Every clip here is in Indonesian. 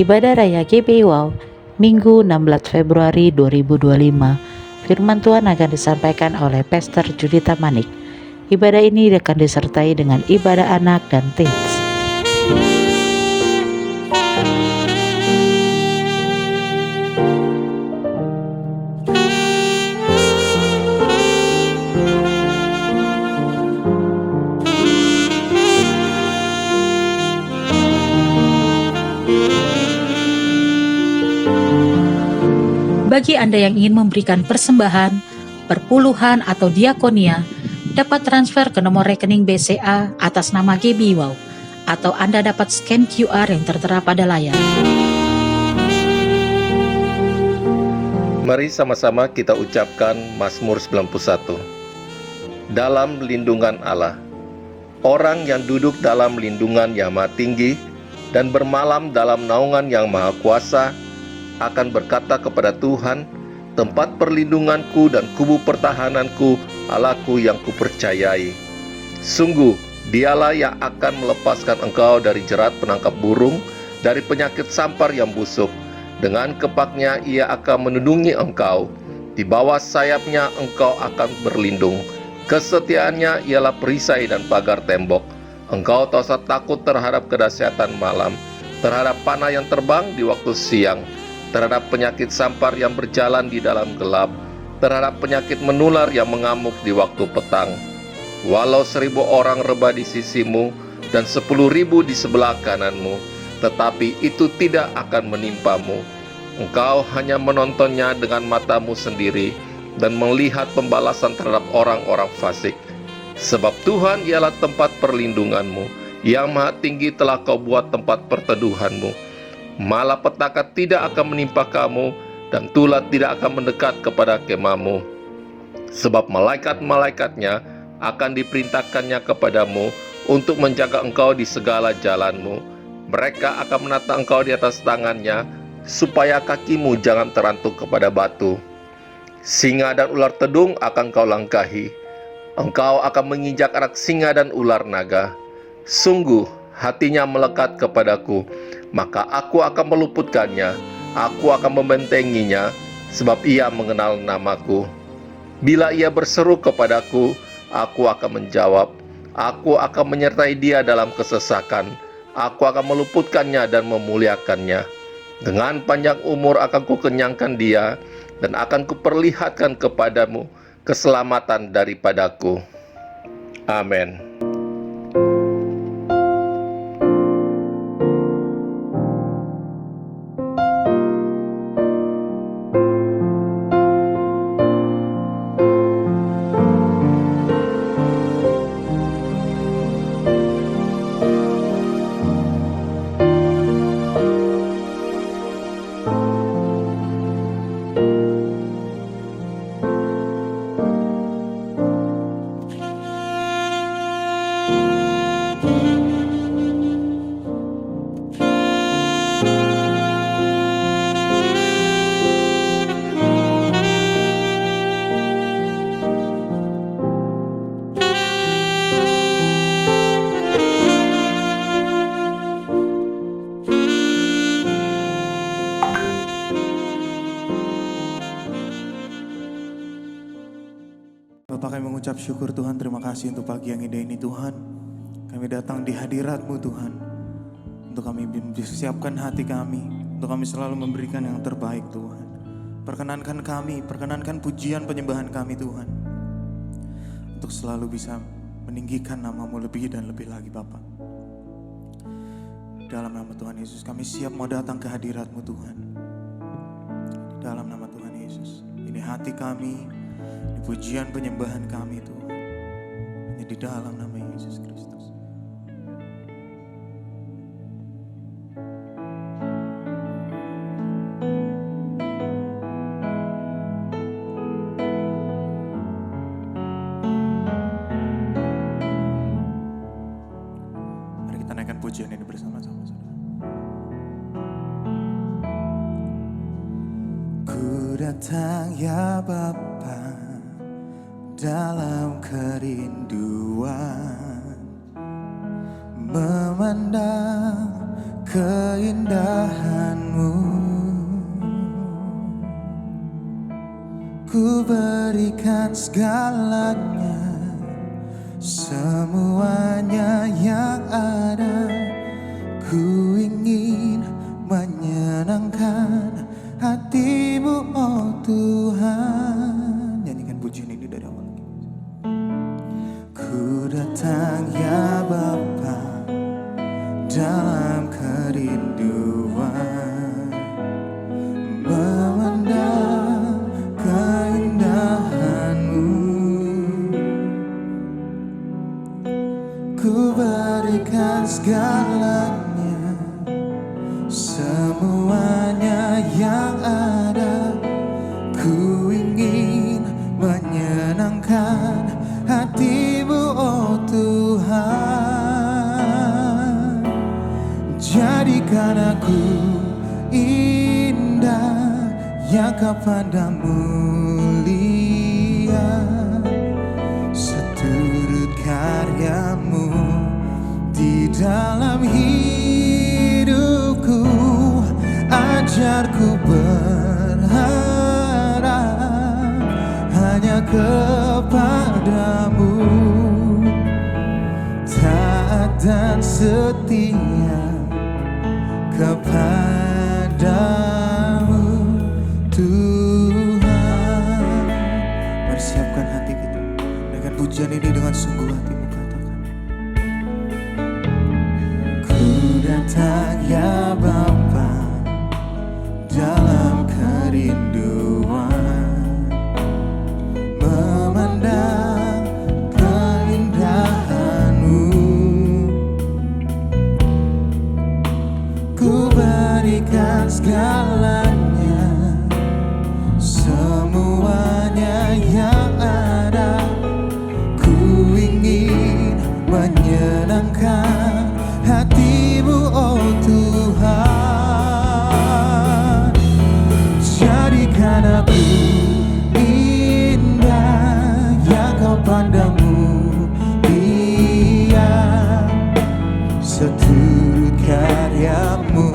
Ibadah Raya GBI Wow, Minggu 16 Februari 2025. Firman Tuhan akan disampaikan oleh Pastor Judita Manik. Ibadah ini akan disertai dengan ibadah anak dan teens. Bagi Anda yang ingin memberikan persembahan, perpuluhan atau diakonia, dapat transfer ke nomor rekening BCA atas nama GBI Wow, atau Anda dapat scan QR yang tertera pada layar. Mari sama-sama kita ucapkan Mazmur 91. Dalam lindungan Allah. Orang yang duduk dalam lindungan Yang Maha Tinggi dan bermalam dalam naungan Yang Maha Kuasa akan berkata kepada Tuhan, tempat perlindunganku dan kubu pertahananku, Allahku yang kupercayai. Sungguh, dialah yang akan melepaskan engkau dari jerat penangkap burung, dari penyakit sampar yang busuk. Dengan kepaknya ia akan melindungi engkau. Di bawah sayapnya engkau akan berlindung. Kesetiaannya ialah perisai dan pagar tembok. Engkau tak usah takut terhadap kedahsyatan malam, terhadap panah yang terbang di waktu siang, terhadap penyakit sampar yang berjalan di dalam gelap, terhadap penyakit menular yang mengamuk di waktu petang. Walau 1.000 orang rebah di sisimu dan 10.000 di sebelah kananmu, tetapi itu tidak akan menimpamu. Engkau hanya menontonnya dengan matamu sendiri dan melihat pembalasan terhadap orang-orang fasik. Sebab Tuhan ialah tempat perlindunganmu, Yang Maha Tinggi telah kau buat tempat perteduhanmu. Malapetaka tidak akan menimpa kamu, dan tulah tidak akan mendekat kepada kemahmu. Sebab malaikat-malaikatnya akan diperintahkannya kepadamu untuk menjaga engkau di segala jalanmu. Mereka akan menata engkau di atas tangannya, supaya kakimu jangan terantuk kepada batu. Singa dan ular tedung akan kau langkahi. Engkau akan menginjak anak singa dan ular naga. Sungguh, hatinya melekat kepadaku, maka aku akan meluputkannya. Aku akan membentenginya, sebab ia mengenal namaku. Bila ia berseru kepadaku, aku akan menjawab. Aku akan menyertai dia dalam kesesakan. Aku akan meluputkannya dan memuliakannya. Dengan panjang umur akan kukenyangkan dia, dan akan kuperlihatkan kepadamu keselamatan daripadaku. Amin. Bapak, kami mengucap syukur Tuhan, terima kasih untuk pagi yang indah ini Tuhan. Kami datang di hadirat-Mu Tuhan, untuk kami siapkan hati kami, untuk kami selalu memberikan yang terbaik Tuhan. Perkenankan kami, perkenankan pujian penyembahan kami Tuhan, untuk selalu bisa meninggikan nama-Mu lebih dan lebih lagi Bapak. Dalam nama Tuhan Yesus kami siap mau datang ke hadirat-Mu Tuhan. Dalam nama Tuhan Yesus, ini hati kami, ini pujian penyembahan kami Tuhan, hanya di dalam nama Yesus Kristus. Mari kita naikkan pujian ini bersama-sama, saudara. Ku datang ya Bapa dalam kerinduan, memandang keindahan-Mu. Ku berikan segalanya, semuanya yang ada. Ku ingin menyenangkan hati-Mu, oh Tuhan. Nyanyikan pujian ini dari awal lagi. Ku datang ya Bapa dalam kerinduan, memandang keindahan-Mu. Ku berikan segalanya, semuanya yang ada. Ku ingin menyenangkan hati-Mu, oh Tuhan. Jadikan aku indah yang Kau pandang mulia, seturut karya-Mu di dalam hidupku. Ajarku berharap hanya kepada-Mu, taat dan setia kepada-Mu, Tuhan. Mari siapkan hati kita dengan pujian ini, dengan sungguh hatimu katakan. Ku datang ya Bapa dalam kerinduan, memandang keindahan-Mu. Ku berikan segalanya, semuanya yang ada. Ku ingin menyenangkan hati-Mu, oh Tuhan. Jadikan aku indah yang Kau pandang mulia, seturut karya-Mu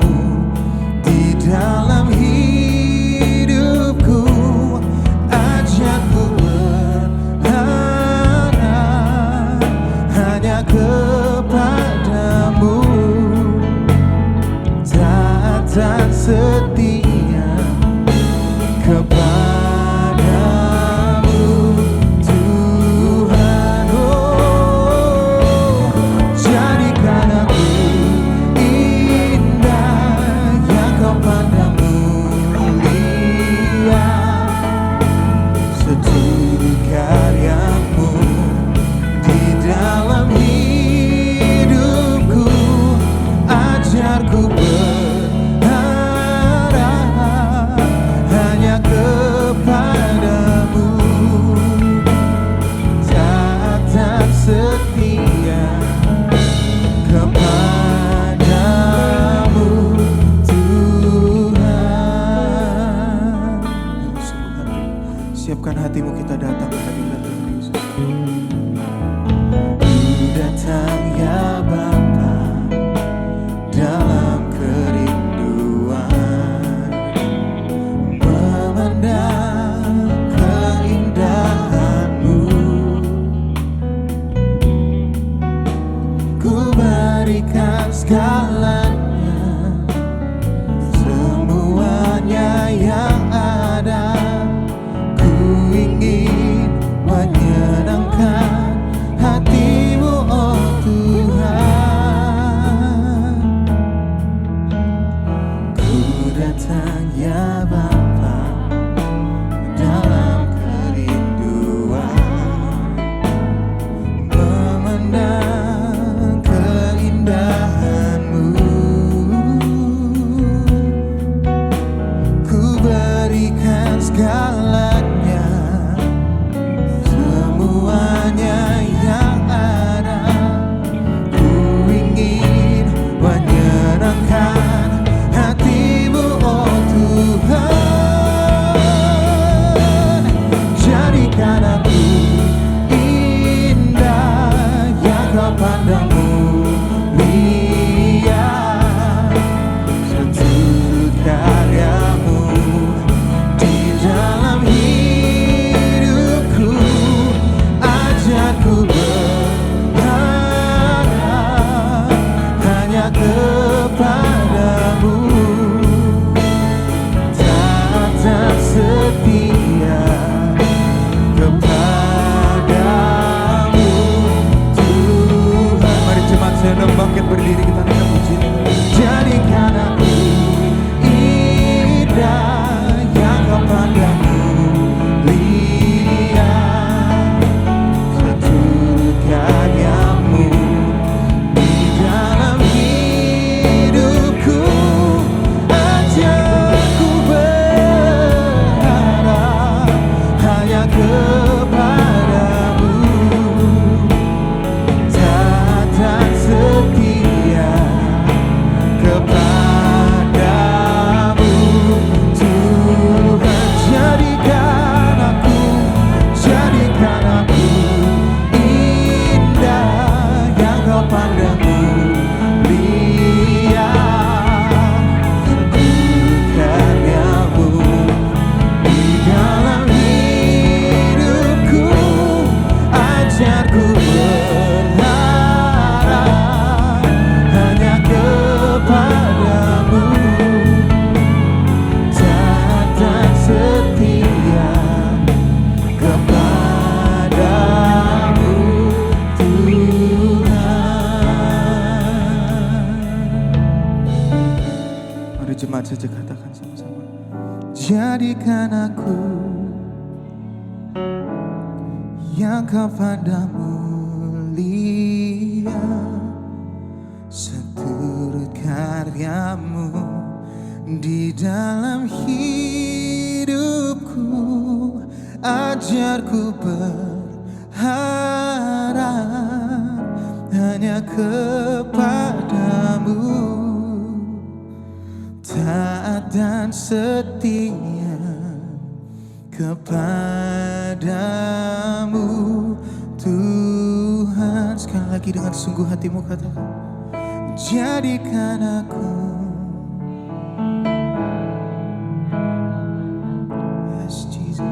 di dalam hidupku. Ajarku berharap hanya kepada-Mu, taat dan setia kepada-Mu, Tuhan. Oh, jadikan aku indah yang Kau pandang mulia, seturut karya-Mu di dalam hidupku. Ajarku berharap hanya kepada-Mu, taat dan setia kepada-Mu, Tuhan. Siapkan hatimu, kita datang ke hadirat Tuhan Yesus. Ku datang ya Bapa dalam kerinduan, memandang keindahan-Mu. Ku berikan segalanya, semuanya yang ada. Ku ingin menyenangkan hati-Mu, oh Tuhan. Ku datang ya Bapa dalam kerinduan, memandang keindahan-Mu. kalimat saja, katakan sama-sama. Jadikan aku yang kau pandang mulia, seturut karyamu di dalam hidupku. Ajarku berharap hanya kepadamu, taat dan setia kepadamu Tuhan. Sekali lagi dengan sungguh hatimu katakan, jadikan aku. Yes, Jesus.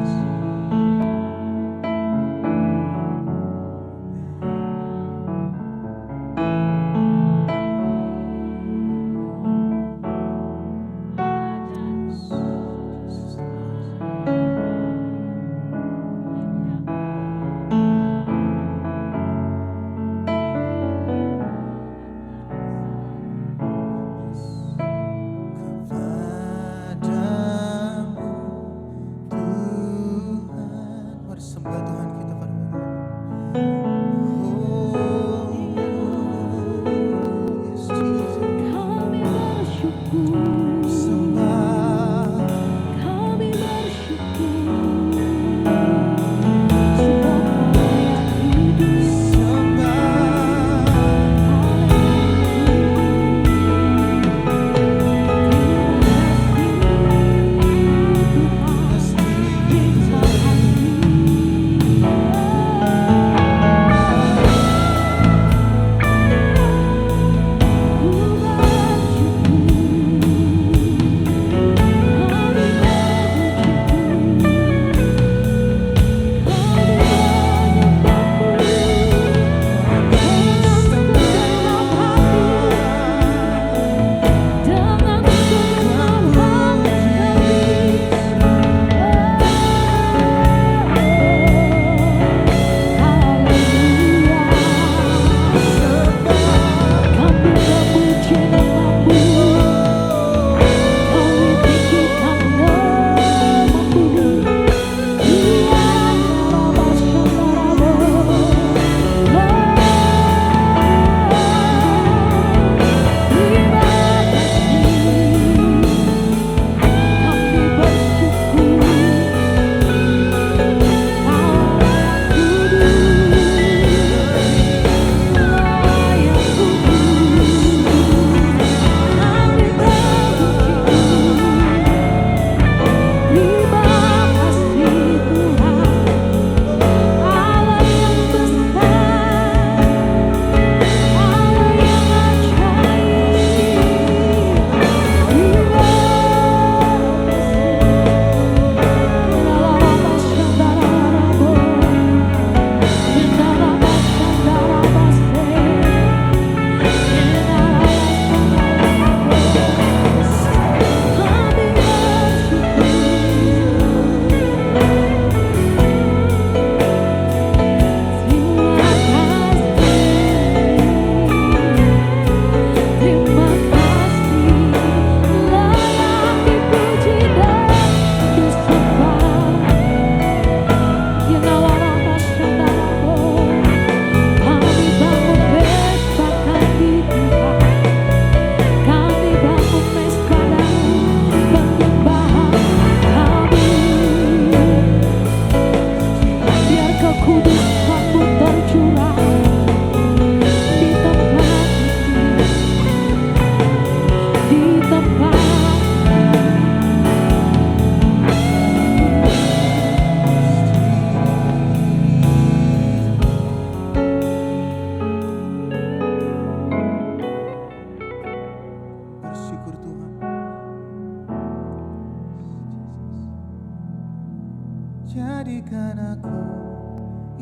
Jadikan aku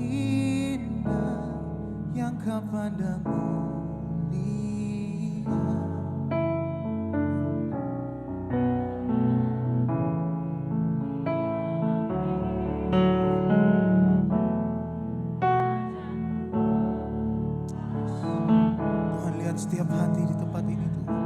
indah yang kau pandang mulia. Tuhan, lihat setiap hati di tempat ini Tuhan.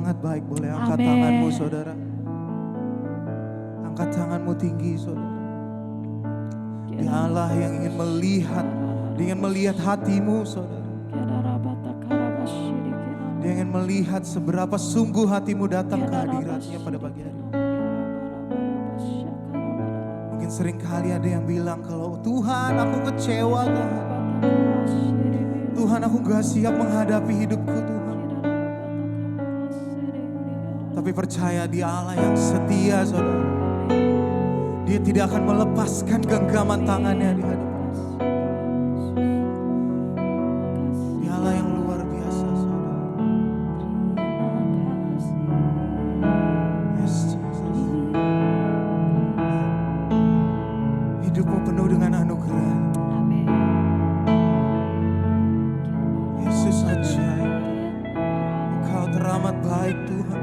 sangat baik. Boleh angkat tanganmu saudara. Angkat tanganmu tinggi saudara. Dia Allah yang ingin melihat hatimu saudara. Dia ingin melihat seberapa sungguh hatimu datang ke hadiratnya pada pagi hari. Mungkin sering kali ada yang bilang kalau Tuhan aku kecewa Tuhan. Tuhan aku gak siap menghadapi hidupku Tuhan. Tapi percaya Dia Allah yang setia saudara. Dia tidak akan melepaskan genggaman tangannya di hadapan. Dia Allah yang luar biasa saudara. Yes Jesus. Hidupmu penuh dengan anugerah. Yesus ajaib. Engkau teramat baik Tuhan.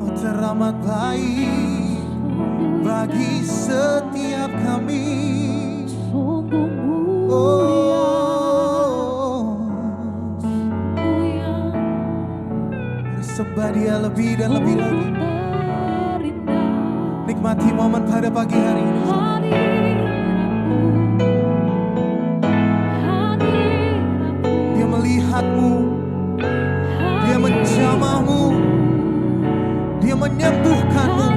Engkau teramat baik bagi setiap kami. Sembah Dia lebih dan lebih lagi. Nikmati momen pada pagi hari ini. Dia melihatmu, Dia menjamahmu, Dia menyembuhkanmu.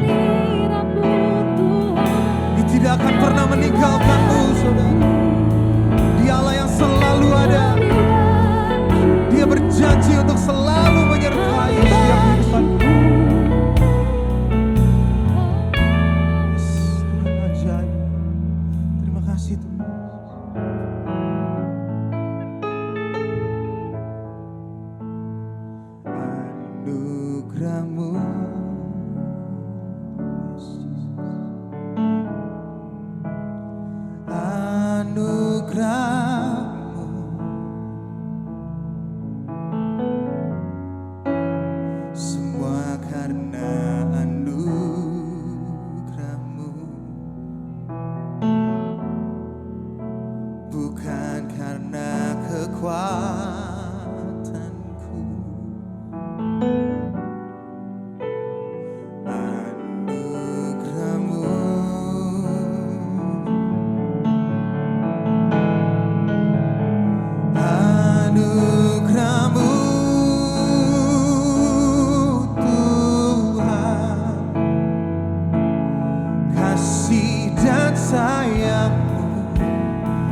Dia tidak akan pernah meninggalkanmu saudara. Dia Allah yang selalu ada. Dia berjanji untuk selalu menyertai setiap kehidupanmu. Tuhan ajaib. Terima kasih Tuhan. Anugerah-Mu anugerah-Mu semua karena anugerah-Mu, bukan karena kekuatanku. Anugerah-Mu anugerah-Mu Tuhan, kasih dan sayang-Mu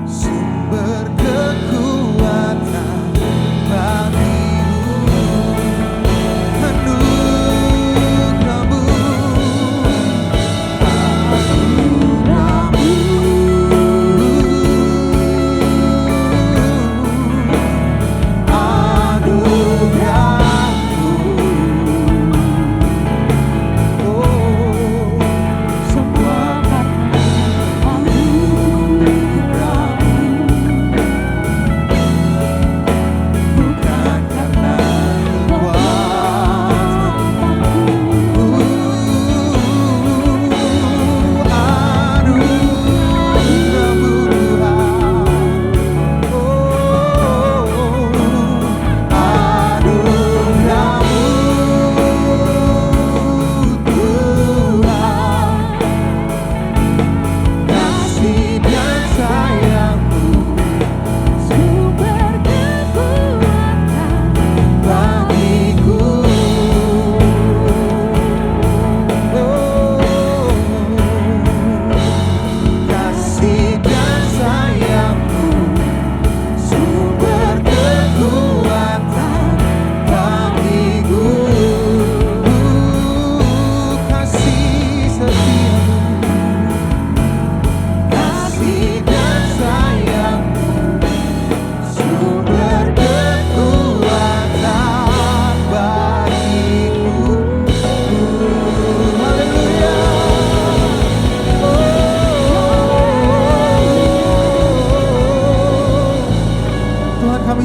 sumber kekuatan bagiku. Anugerah-Mu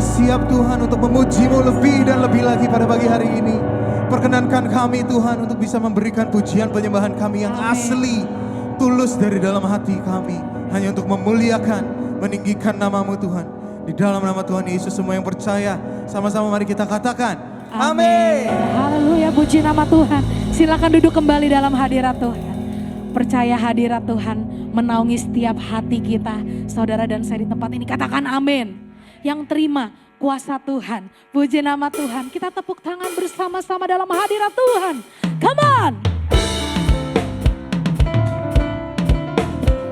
siap Tuhan untuk memuji-Mu lebih dan lebih lagi pada pagi hari ini. Perkenankan kami Tuhan untuk bisa memberikan pujian penyembahan kami yang asli, tulus dari dalam hati kami, hanya untuk memuliakan, meninggikan nama-Mu Tuhan. Di dalam nama Tuhan Yesus semua yang percaya, sama-sama mari kita katakan Amin. Haleluya, puji nama Tuhan. Silakan duduk kembali dalam hadirat Tuhan. Percaya hadirat Tuhan menaungi setiap hati kita. Saudara dan saya di tempat ini katakan amin. Yang terima kuasa Tuhan, puji nama Tuhan. Kita tepuk tangan bersama-sama dalam hadirat Tuhan. Come on.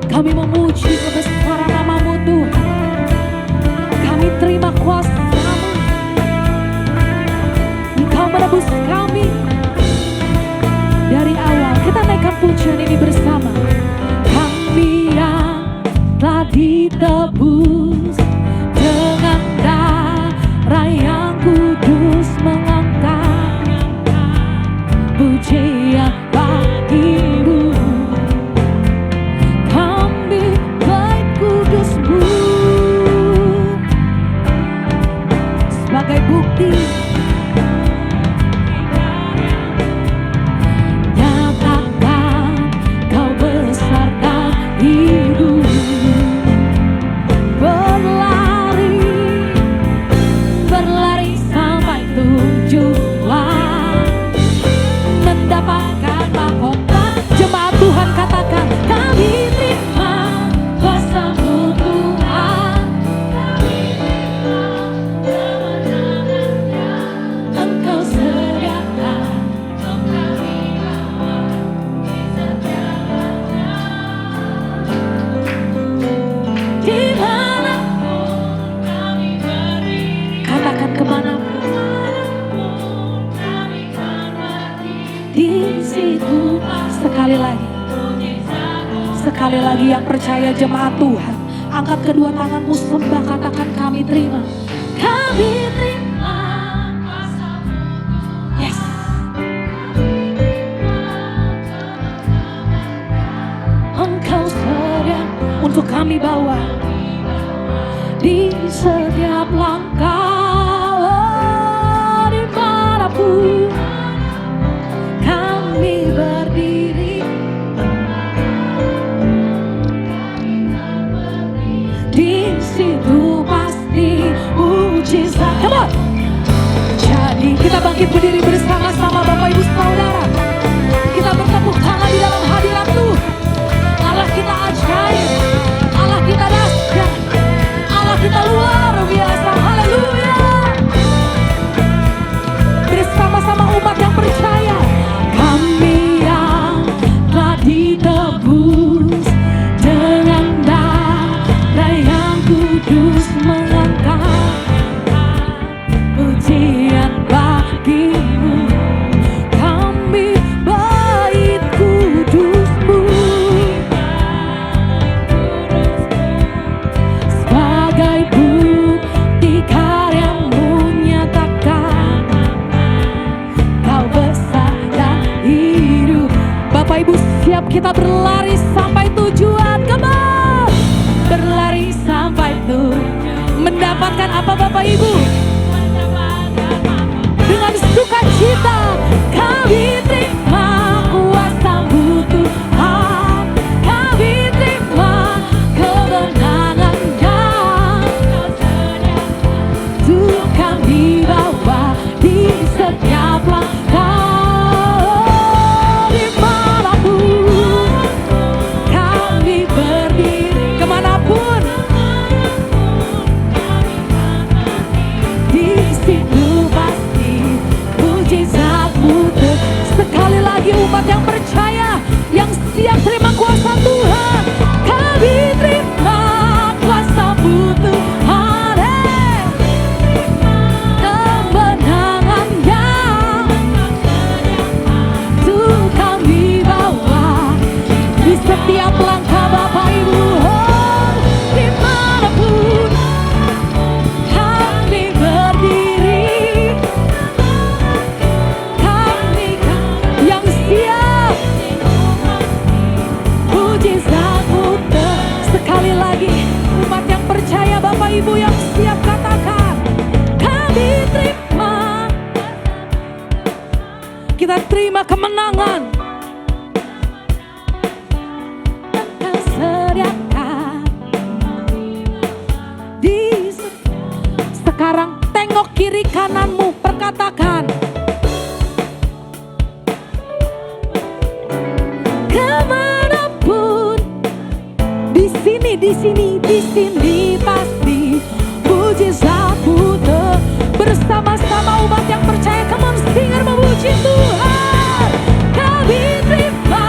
Kami memuji kebesaran nama-Mu Tuhan. Kami terima kuasa-Mu. Engkau menebus kami dari awal. Kita naikkan pujian ini bersama. Kami yang telah ditebus dengan darah yang kudus, mengangkat pujian bagi-Mu. Kami baik kudus-Mu sebagai bukti. Sekali lagi yang percaya jemaat Tuhan, angkat kedua tanganmu, sembah, katakan kami terima. Kami terima. Yes. Engkau sedia untuk kami bawa di setiap langkah, dimanapun kami berdiri. Di situ pasti mujizat. Come on. Jadi kita bangkit berdiri bersama-sama Bapak Ibu Saudara. Kita bertepuk tangan di dalam hadirat Tuhan. Allah kita ajaib, Allah kita dahsyat, Allah kita luar biasa. Haleluya. Bersama-sama umat yang percaya, kami yang telah ditebus dengan darah yang kudus, mengangkat pujian bagi-Mu. Kami bait kudus-Mu sebagai bukti karya-Mu, nyatakan Kau besar dan hidup. Bapak Ibu siap kita berlari sampai tujuan. Come on. Berlari sampai tujuan. Mendapatkan apa Bapak Ibu? Dengan sukacita kami terima kuasa-Mu Tuhan. Kami terima kemenangan yang Tuhan kami bawa di setiap langkah, dimanapun kami berdiri, kemanapun di situ pasti mujizat-Mu. Sekali lagi umat yang percaya, yang siap terima kuasa Tuhan, kami terima kuasa-Mu Tuhan. Kemenangan yang Tuhan kami bawa di setiap langkah Bapak Ibu. Oh, dimanapun kami berdiri, kami yang siap mujizat-Mu. Sekali lagi umat yang percaya Bapak Ibu yang siap katakan kami terima. Kita terima kemenangan. Engkau sediakan di sekarang tengok kiri kananmu, perkatakan di sini pasti mujizatmu bersama-sama umat yang percaya. Come on, singer memuji Tuhan. Kami terima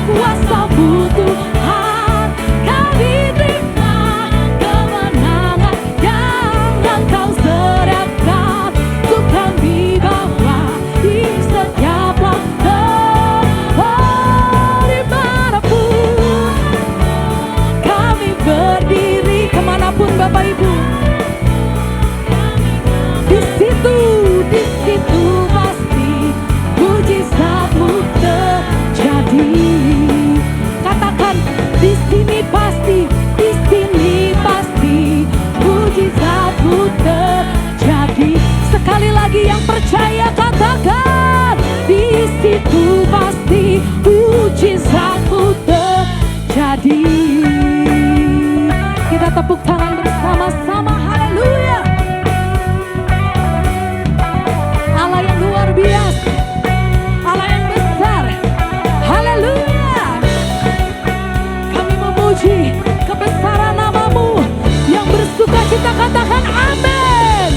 kuasa-Mu Tuhan, kami terima kemenangan yang Engkau sediakan untuk kami bawa di setiap waktu. Dimanapun kami berdiri, kemanapun Bapak Ibu, di situ pasti mujizat-Mu terjadi. Katakan, di sini pasti mujizat-Mu terjadi. Sekali lagi yang percaya katakan, di situ pasti mujizat-Mu terjadi. Kita tepuk tangan bersama-sama, haleluya. Allah yang luar biasa, Allah yang besar, haleluya. Kami memuji kebesaran nama-Mu yang bersuka cita, katakan amin,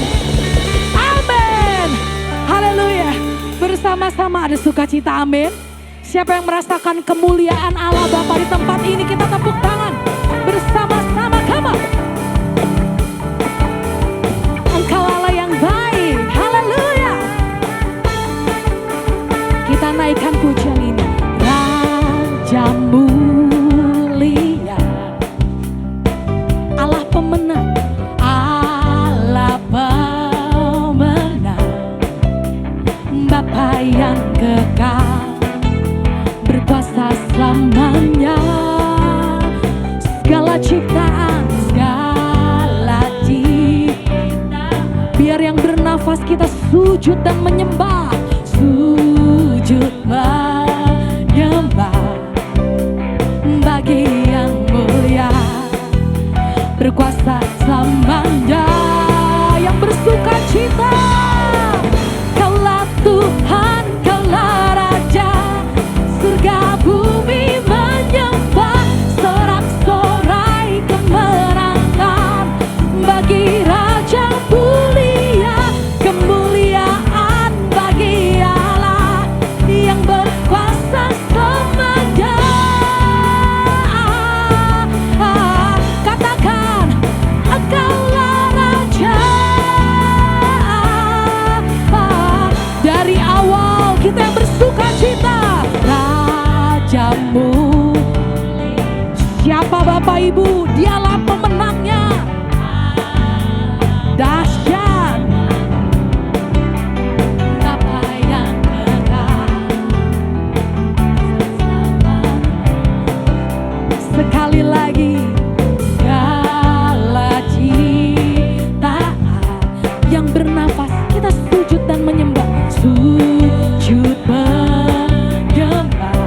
amin, haleluya. Bersama-sama ada sukacita, amin. Siapa yang merasakan kemuliaan Allah Bapa di tempat ini, kita tepuk tangan bersama-sama, come on. Engkau Allah yang baik, haleluya. Kita naikkan pujian ini. Raja mulia, Allah pemenang, Allah pemenang, Bapa yang kekal, berkuasa selamanya. Segala ciptaan, biar yang bernafas kita sujud dan menyembah, sujud menyembah bagi yang mulia, berkuasa selamanya, yang bersuka cita. Kaulah Tuhan, Kaulah Raja, surga bumi menyembah, sorak-sorai kemenangan bagi Raja mulia, kemuliaan bagi Allah yang berkuasa selamanya. Katakan, Engkaulah Raja. Dari awal kita yang bersuka cita, Rajamu. Siapa Bapak Ibu? Dialah pemenangnya. Dahsyat. Bapa yang kekal. Sekali lagi, segala ciptaan yang bernafas kita sujud dan menyembah, sujud menyembah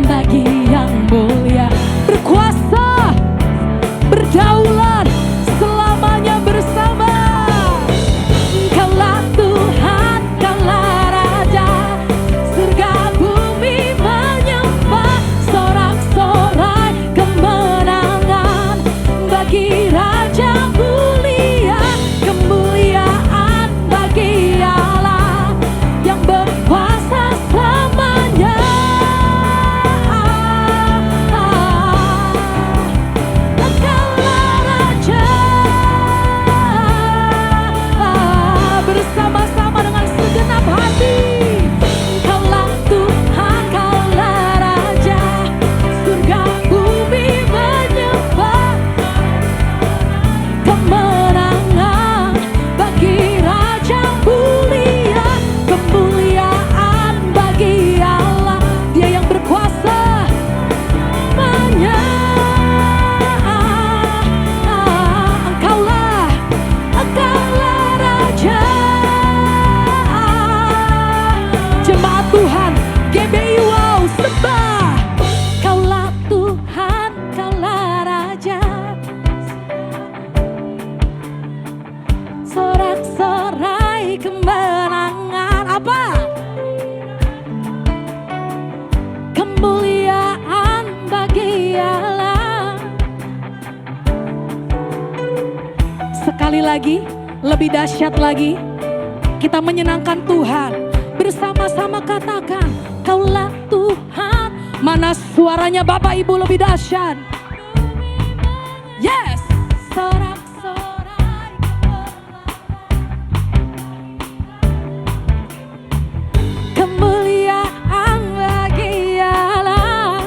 bagi yang mulia, berkuasa, berdaulat selamanya bersama. Kaulah Tuhan, Kaulah Raja, surga bumi menyembah, sorak-sorai kemenangan bagi Raja mulia, kemuliaan bagi Allah yang berkuasa selamanya. Engkaulah Raja. Bersama-sama dengan segenap hati. Kaulah Tuhan, Kaulah Raja, surga bumi menyembah, kemenangan bagi Raja mulia, kemuliaan bagi Allah, Dia yang berkuasa selamanya. Engkaulah Raja. Jemaat Tuhan, GBI wow, sembah. Kaulah Tuhan, Kaulah Raja, sorak-sorai kemenangan. Apa? Sekali lagi, lebih dahsyat lagi, kita menyenangkan Tuhan. Bersama-sama katakan, Kaulah Tuhan. Mana suaranya Bapak Ibu lebih dahsyat? Yes. Sorak-sorai kemuliaan bagi Allah.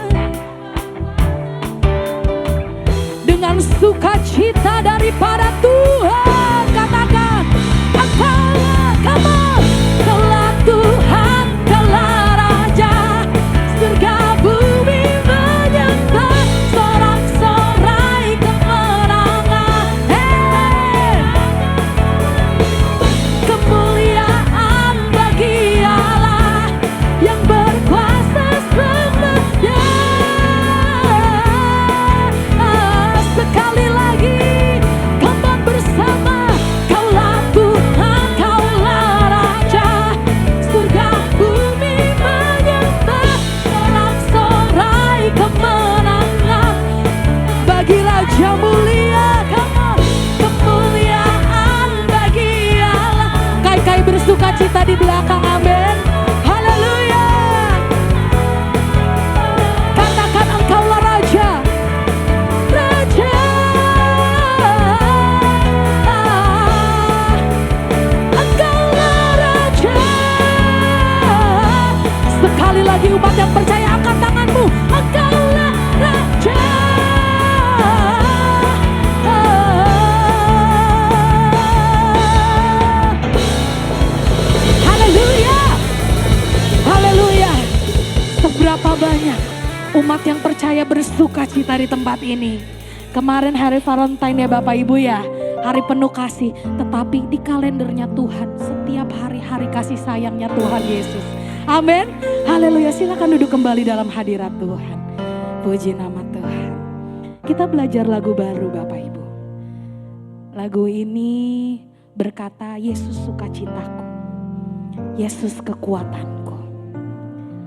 Dengan sukacita daripada Tuhan, katakan, Engkaulah, come on, Kaulah Tuhan, Kaulah Raja, surga bumi menyembah, sorak-sorai kemenangan. Hey! Kemuliaan bagi Allah yang berkuasa selamanya. Sekali lagi, kembali bersama, Kaulah Tuhan, Kaulah Raja, surga bumi menyembah, sorak-sorai kemenangan bagi Raja mulia. Kemuliaan bagi Allah. Kai-kai bersuka cita di belakang, amin. Haleluya. Katakan, Engkaulah Raja. Raja, Engkaulah Raja. Sekali lagi umat yang percaya, angkat tanganmu. Engkaulah Raja. Haleluya. Haleluya. Seberapa banyak umat yang percaya bersuka cita di tempat ini. Kemarin hari Valentine ya Bapak Ibu ya, hari penuh kasih. Tetapi di kalendernya Tuhan, setiap hari-hari kasih sayangnya Tuhan Yesus. Amin. Haleluya. Silakan duduk kembali dalam hadirat Tuhan. Puji nama Tuhan. Kita belajar lagu baru Bapak Ibu. Lagu ini berkata, Yesus sukacitaku, Yesus kekuatanku.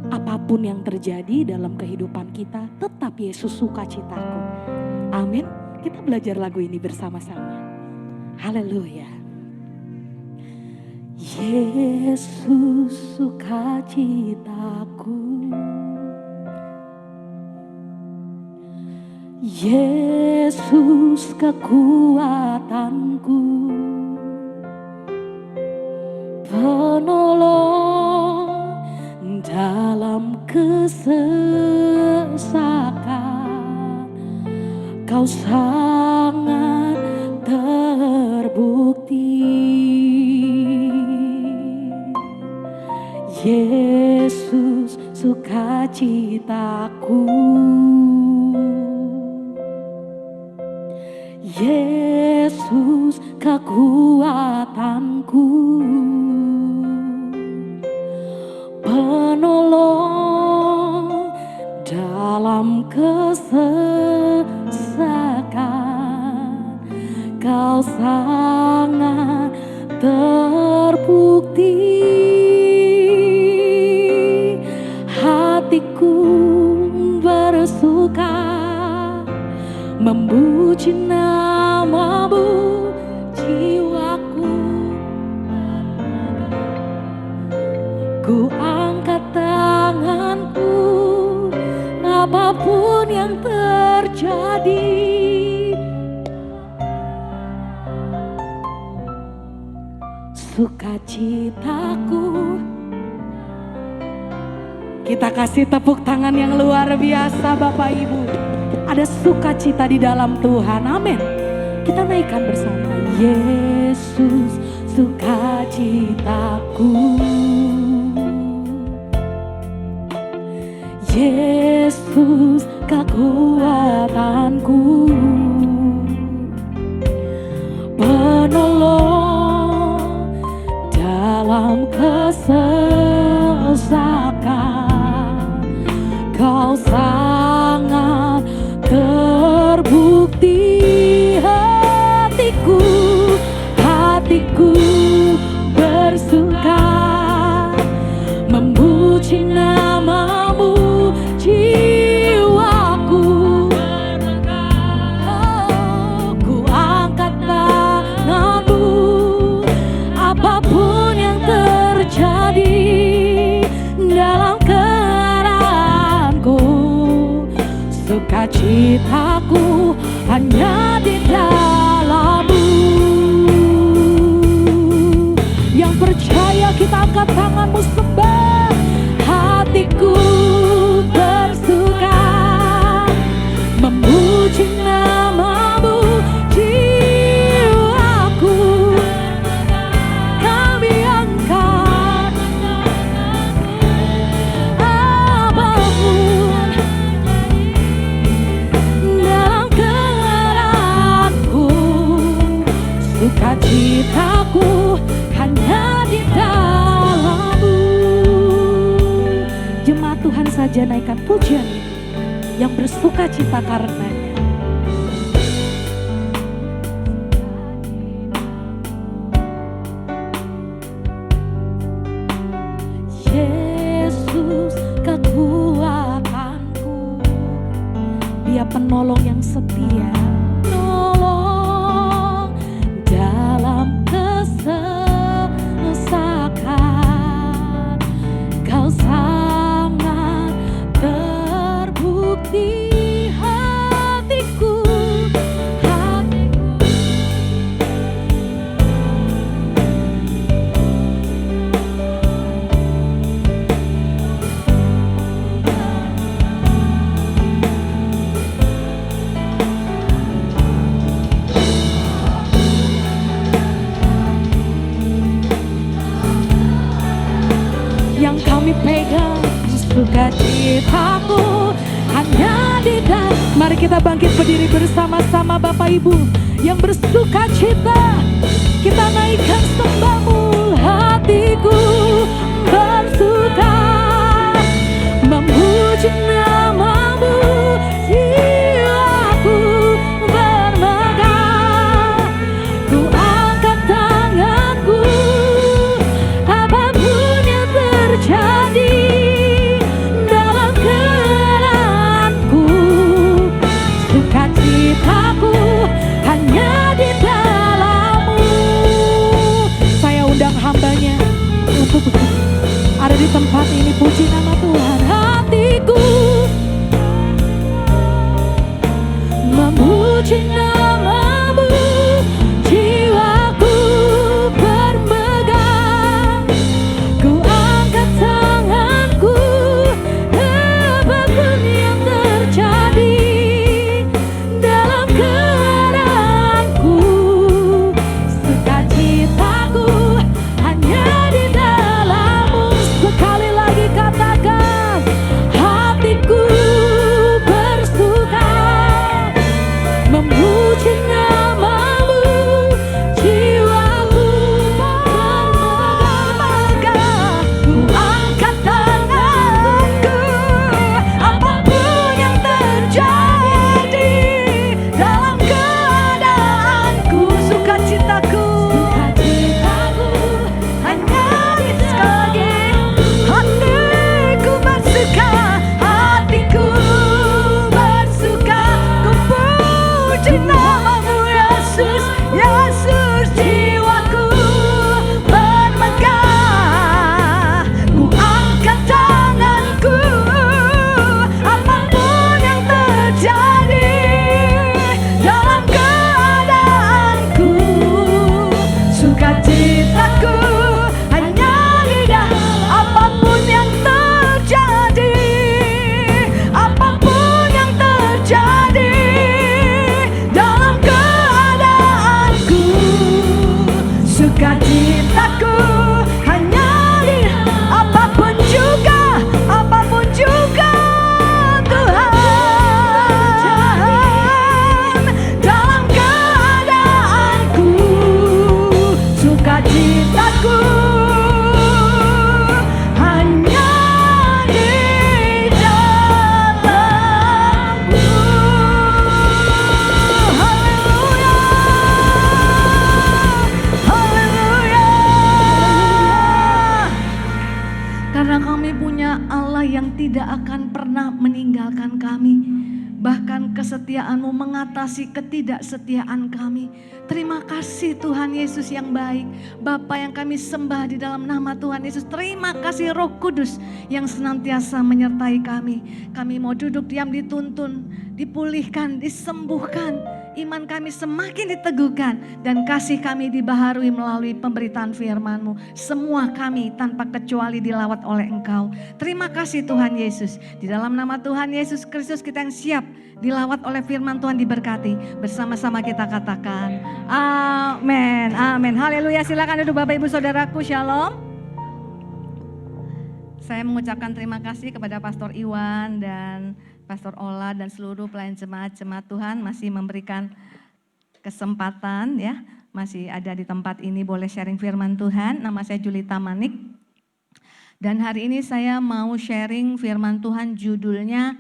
Apapun yang terjadi dalam kehidupan kita, tetap Yesus sukacitaku. Amin. Kita belajar lagu ini bersama-sama. Haleluya. Yesus sukacitaku, Yesus kekuatanku, penolong dalam kesesakan. Kau sangat terbukti. Yesus sukacitaku, Yesus kekuatanku, penolong dalam kesesakan. Kau sangat terbukti. Hatiku bersuka memuji namamu, jiwaku ku angkat tanganku, apapun yang terjadi. Sukacitaku. Kita kasih tepuk tangan yang luar biasa Bapak Ibu. Ada sukacita di dalam Tuhan, amin. Kita naikkan bersama. Yesus sukacitaku, Yesus kekuatanku, penolong dalam kesesakan. Kau sangat terbukti. Hatiku bersuka sukacitaku hanya di dalam-Mu. Yang percaya kita angkat tanganmu sembah. Hatiku bersuka memuji nama-Mu, jiwaku kami angkat. Apapun dalam keadaanku, sukacitaku hanya di dalam-Mu. Jemaat Tuhan saja naikkan pujian yang bersuka cita karenanya. Yesus kekuatanku, Dia penolong yang setia, nolong dalam kesesakan. Kau sangat terbukti hatiku, yang kami pegang sukacitaku hanya di dalam. Mari kita bangkit berdiri bersama-sama Bapak Ibu yang bersuka cita. Kita naikkan sembah-Mu. Hatiku bersuka memuji nama-Mu, jiwaku bermegah. Ku angkat tanganku, apapun yang terjadi dalam keadaanku, sukacitaku hanya di dalam-Mu. Saya undang hambanya untuk ada di tempat ini, puji nama Tuhan. Hatiku memuji nama-Mu, jiwaku bermegah. Ku angkat tanganku, apapun yang terjadi dalam keadaanku, sukacitaku hanya di dalam-Mu. Sekali lagi katakan, hatiku bersuka memuji nama-Mu, jiwaku bermegah. Ku angkat tanganku, apapun yang terjadi dalam keadaanku, sukacitaku hanya di sekali. Hatiku bersuka, hatiku bersuka, ku puji nama-Mu Yesus, Yesus, jiwaku bermegah. Ku angkat tanganku, apapun yang terjadi dalam keadaanku, sukacitaku hanya di dalam. Apapun yang terjadi, apapun yang terjadi dalam keadaanku, sukacitaku hanya di. Apapun juga Tuhan, dalam keadaanku, sukacitaku hanya di dalam-Mu. Haleluya, haleluya. Karena kami punya Allah yang tidak akan pernah meninggalkan kami. bahkan kesetiaan-Mu mengatasi ketidaksetiaan kami. Terima kasih Tuhan Yesus yang baik, Bapa yang kami sembah di dalam nama Tuhan Yesus. Terima kasih Roh Kudus yang senantiasa menyertai kami. Kami mau duduk diam dituntun, dipulihkan, disembuhkan. Iman kami semakin diteguhkan dan kasih kami dibaharui melalui pemberitaan firman-Mu. Semua kami tanpa kecuali dilawat oleh Engkau. Terima kasih Tuhan Yesus. Di dalam nama Tuhan Yesus Kristus kita yang siap dilawat oleh firman Tuhan diberkati. Bersama-sama kita katakan amin, amin, haleluya. Silakan duduk Bapak Ibu Saudaraku, shalom. Saya mengucapkan terima kasih kepada Pastor Iwan dan Pastor Ola dan seluruh pelayan jemaat-jemaat Tuhan masih memberikan kesempatan ya, masih ada di tempat ini boleh sharing firman Tuhan. Nama saya Julita Manik dan hari ini saya mau sharing firman Tuhan, judulnya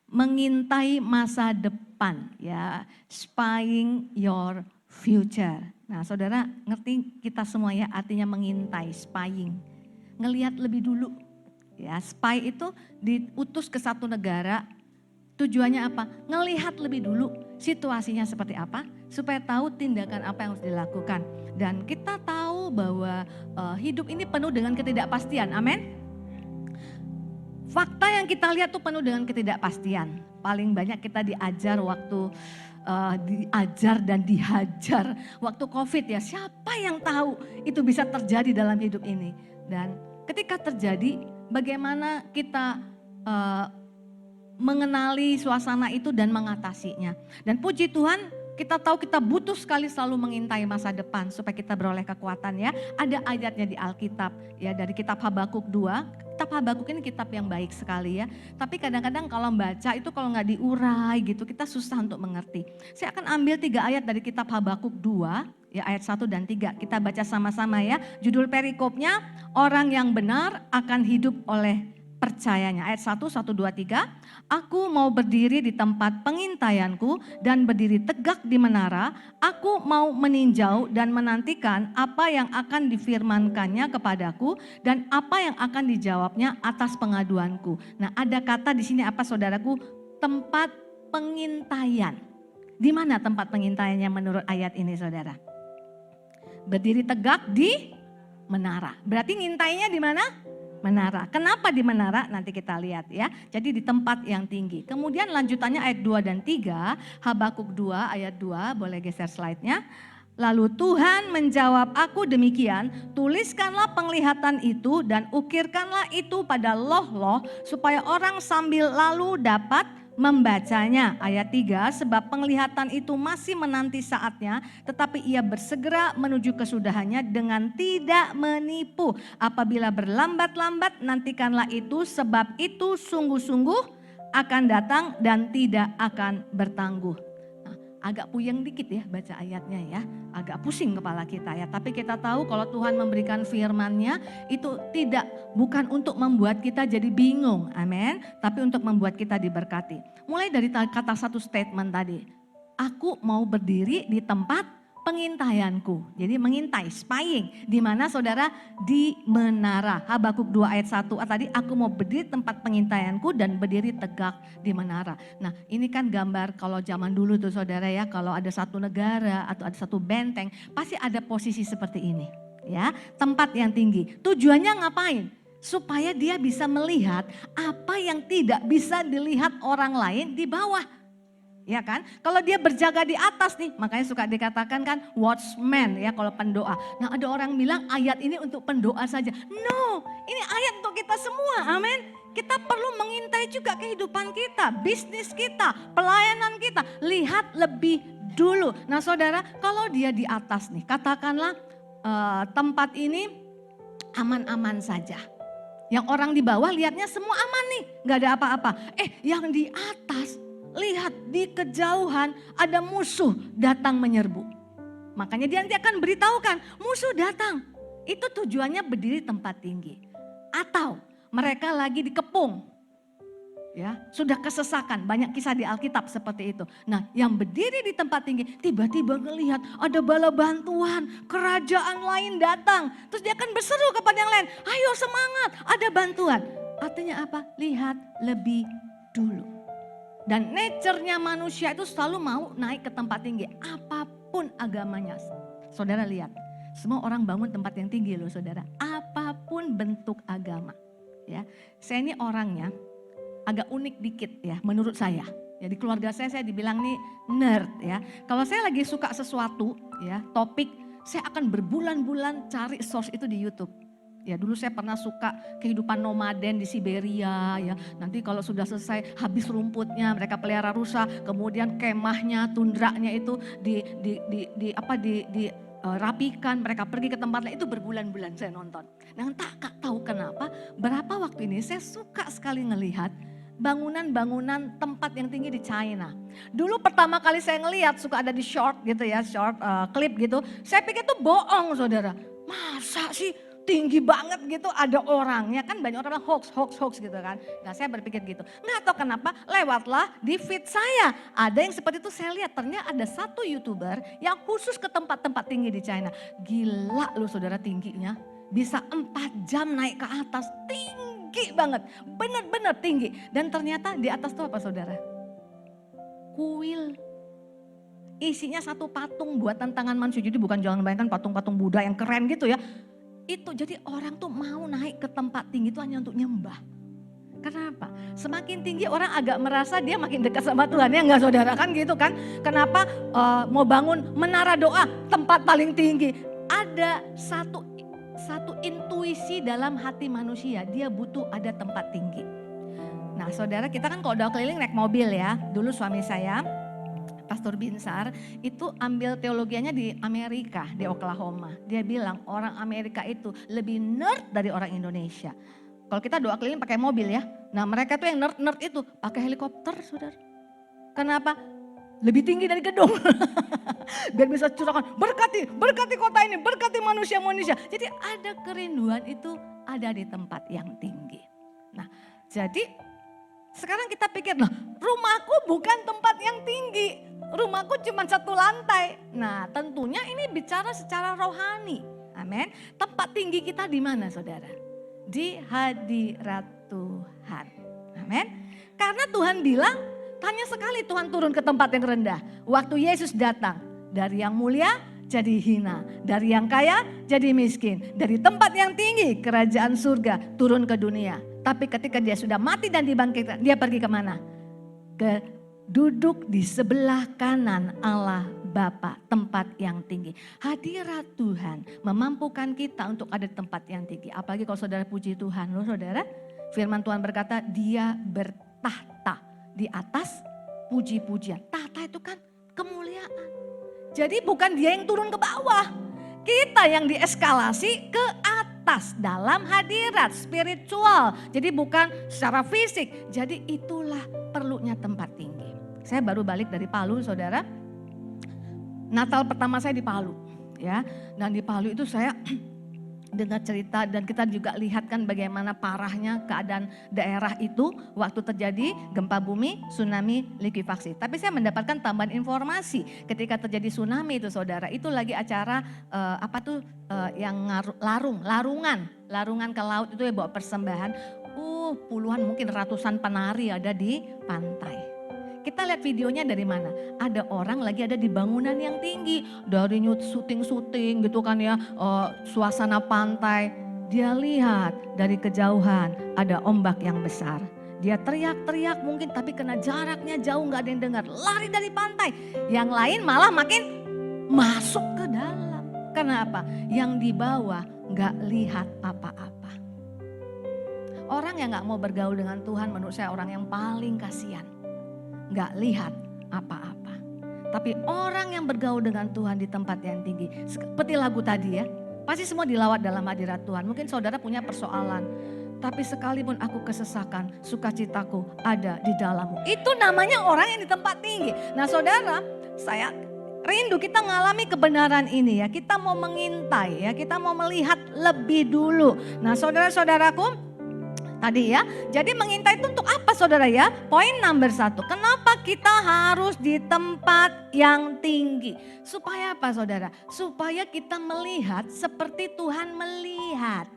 mengintai masa depan ya, spying your future. Nah saudara ngerti kita semua ya artinya mengintai, spying, ngelihat lebih dulu ya. Spy itu diutus ke satu negara. Tujuannya apa? Ngelihat lebih dulu situasinya seperti apa, supaya tahu tindakan apa yang harus dilakukan. Dan kita tahu bahwa hidup ini penuh dengan ketidakpastian, amin. Fakta yang kita lihat tuh penuh dengan ketidakpastian. Paling banyak kita diajar waktu diajar dan dihajar waktu COVID ya. Siapa yang tahu itu bisa terjadi dalam hidup ini. Dan ketika terjadi, bagaimana kita mengenali suasana itu dan mengatasinya. Dan puji Tuhan kita tahu kita butuh sekali selalu mengintai masa depan supaya kita beroleh kekuatan ya. Ada ayatnya di Alkitab ya, dari kitab Habakuk 2. Kitab Habakuk ini kitab yang baik sekali ya. Tapi kadang-kadang kalau baca itu kalau nggak diurai gitu kita susah untuk mengerti. Saya akan ambil 3 ayat dari kitab Habakuk 2 ya, ayat 1 dan 3. Kita baca sama-sama ya. Judul perikopnya, orang yang benar akan hidup oleh percayanya. Ayat 1, 1, 2, 3. Aku mau berdiri di tempat pengintaianku dan berdiri tegak di menara. Aku mau meninjau dan menantikan apa yang akan difirmankannya kepadaku dan apa yang akan dijawabnya atas pengaduanku. Nah, ada kata di sini apa saudaraku? Tempat pengintaian. Di mana tempat pengintaiannya menurut ayat ini saudara? Berdiri tegak di menara. Berarti ngintainya di mana? Menara. Kenapa di menara? Nanti kita lihat ya. Jadi di tempat yang tinggi. Kemudian lanjutannya ayat 2 dan 3. Habakuk 2 ayat 2. Boleh geser slide-nya. Lalu Tuhan menjawab aku demikian, tuliskanlah penglihatan itu dan ukirkanlah itu pada loh-loh supaya orang sambil lalu dapat membacanya. Ayat 3, sebab penglihatan itu masih menanti saatnya, tetapi ia bersegera menuju kesudahannya dengan tidak menipu. Apabila berlambat-lambat nantikanlah itu, sebab itu sungguh-sungguh akan datang dan tidak akan bertangguh. Nah, agak puyeng dikit ya baca ayatnya ya, agak pusing kepala kita ya. Tapi kita tahu kalau Tuhan memberikan firman-Nya itu bukan untuk membuat kita jadi bingung, amin. Tapi untuk membuat kita diberkati. Mulai dari kata satu statement tadi, aku mau berdiri di tempat pengintaianku. Jadi mengintai, spying. Di mana saudara? Di menara. Habakuk 2 ayat 1 tadi, aku mau berdiri tempat pengintaianku dan berdiri tegak di menara. Nah ini kan gambar kalau zaman dulu tuh saudara ya, kalau ada satu negara atau ada satu benteng, pasti ada posisi seperti ini. Ya, tempat yang tinggi. Tujuannya ngapain? Supaya dia bisa melihat apa yang tidak bisa dilihat orang lain di bawah. Ya kan? Kalau dia berjaga di atas nih, makanya suka dikatakan kan watchman ya kalau pendoa. Nah ada orang bilang ayat ini untuk pendoa saja. No, ini ayat untuk kita semua, amin. Kita perlu mengintai juga kehidupan kita, bisnis kita, pelayanan kita. Lihat lebih dulu. Nah saudara, kalau dia di atas nih, katakanlah tempat ini aman-aman saja. Yang orang di bawah lihatnya semua aman nih, gak ada apa-apa. Yang di atas, lihat di kejauhan ada musuh datang menyerbu. Makanya dia nanti akan beritahukan musuh datang. Itu tujuannya berdiri tempat tinggi. Atau mereka lagi dikepung. Ya, sudah kesesakan, banyak kisah di Alkitab seperti itu. Nah, yang berdiri di tempat tinggi tiba-tiba ngelihat ada bala bantuan, kerajaan lain datang. Terus dia akan berseru kepada yang lain, ayo semangat, ada bantuan. Artinya apa? Lihat lebih dulu. Dan nature-nya manusia itu selalu mau naik ke tempat tinggi. Apapun agamanya. Saudara lihat, semua orang bangun tempat yang tinggi loh saudara. Apapun bentuk agama. Ya, saya ini orangnya agak unik dikit ya menurut saya. Ya, di keluarga saya dibilang nih nerd ya. Kalau saya lagi suka sesuatu ya, topik, saya akan berbulan-bulan cari source itu di YouTube. Ya dulu saya pernah suka kehidupan nomaden di Siberia ya. Nanti kalau sudah selesai habis rumputnya mereka pelihara rusa, kemudian kemahnya, tundranya itu rapikan, mereka pergi ke tempat lain, itu berbulan-bulan saya nonton. Nah tak tahu kenapa berapa waktu ini saya suka sekali ngelihat bangunan-bangunan tempat yang tinggi di China. Dulu pertama kali saya ngelihat suka ada di short gitu ya, short clip gitu. Saya pikir itu bohong saudara. Masa sih tinggi banget gitu ada orangnya, kan banyak orang bilang hoax gitu kan. Nah saya berpikir gitu, nggak tahu kenapa lewatlah di feed saya. Ada yang seperti itu saya lihat, ternyata ada satu YouTuber yang khusus ke tempat-tempat tinggi di China. Gila loh saudara tingginya, bisa 4 jam naik ke atas, tinggi banget, bener-bener tinggi. Dan ternyata di atas itu apa saudara? Kuil. Isinya satu patung buatan tangan manusia, jadi bukan, jangan bayangkan patung-patung Buddha yang keren gitu ya. Itu jadi orang tuh mau naik ke tempat tinggi itu hanya untuk nyembah. Kenapa? Semakin tinggi orang agak merasa dia makin dekat sama Tuhan, ya enggak saudara, kan gitu kan. Kenapa mau bangun menara doa tempat paling tinggi? Ada satu intuisi dalam hati manusia, dia butuh ada tempat tinggi. Nah saudara, kita kan kalau doa keliling naik mobil ya. Dulu suami saya Pastor Binsar itu ambil teologianya di Amerika, di Oklahoma. Dia bilang orang Amerika itu lebih nerd dari orang Indonesia. Kalau kita doa keliling pakai mobil ya. Nah mereka tuh yang nerd itu pakai helikopter saudara. Kenapa? Lebih tinggi dari gedung. Biar bisa curahkan, berkati kota ini, berkati manusia-manusia. Jadi ada kerinduan itu ada di tempat yang tinggi. Nah jadi sekarang kita pikir, loh rumahku bukan tempat yang tinggi. Rumahku cuma 1 lantai. Nah tentunya ini bicara secara rohani. Amin. Tempat tinggi kita di mana saudara? Di hadirat Tuhan. Amin. Karena Tuhan bilang, tanya sekali Tuhan turun ke tempat yang rendah. Waktu Yesus datang, dari yang mulia jadi hina. Dari yang kaya jadi miskin. Dari tempat yang tinggi, kerajaan surga turun ke dunia. Tapi ketika dia sudah mati dan dibangkitkan, dia pergi kemana? Duduk di sebelah kanan Allah Bapa, tempat yang tinggi. Hadirat Tuhan memampukan kita untuk ada di tempat yang tinggi. Apalagi kalau saudara puji Tuhan loh saudara. Firman Tuhan berkata dia bertahta di atas puji-pujian. Tahta itu kan kemuliaan. Jadi bukan dia yang turun ke bawah. Kita yang dieskalasi ke atas dalam hadirat spiritual. Jadi bukan secara fisik. Jadi itulah perlunya tempat tinggi. Saya baru balik dari Palu saudara. Natal pertama saya di Palu ya. Dan di Palu itu saya dengar cerita dan kita juga lihat kan bagaimana parahnya keadaan daerah itu waktu terjadi gempa bumi, tsunami, likuifaksi. Tapi saya mendapatkan tambahan informasi ketika terjadi tsunami itu saudara. Itu lagi acara yang larungan ke laut itu ya bawa persembahan. Puluhan mungkin ratusan penari ada di pantai. Kita lihat videonya dari mana? Ada orang lagi ada di bangunan yang tinggi. Dari syuting gitu kan ya, suasana pantai. Dia lihat dari kejauhan ada ombak yang besar. Dia teriak-teriak mungkin tapi kena jaraknya jauh gak ada yang dengar. Lari dari pantai. Yang lain malah makin masuk ke dalam. Kenapa? Yang di bawah gak lihat apa-apa. Orang yang gak mau bergaul dengan Tuhan menurut saya orang yang paling kasihan. Gak lihat apa-apa. Tapi orang yang bergaul dengan Tuhan di tempat yang tinggi. Seperti lagu tadi ya. Pasti semua dilawat dalam hadirat Tuhan. Mungkin saudara punya persoalan. Tapi sekalipun aku kesesakan, sukacitaku ada di dalammu. Itu namanya orang yang di tempat tinggi. Nah saudara, saya rindu kita mengalami kebenaran ini ya. Kita mau mengintai ya. Kita mau melihat lebih dulu. Nah saudara-saudaraku, tadi ya, jadi mengintai itu untuk apa saudara ya? Poin nomor 1, kenapa kita harus di tempat yang tinggi? Supaya apa saudara? Supaya kita melihat seperti Tuhan melihat.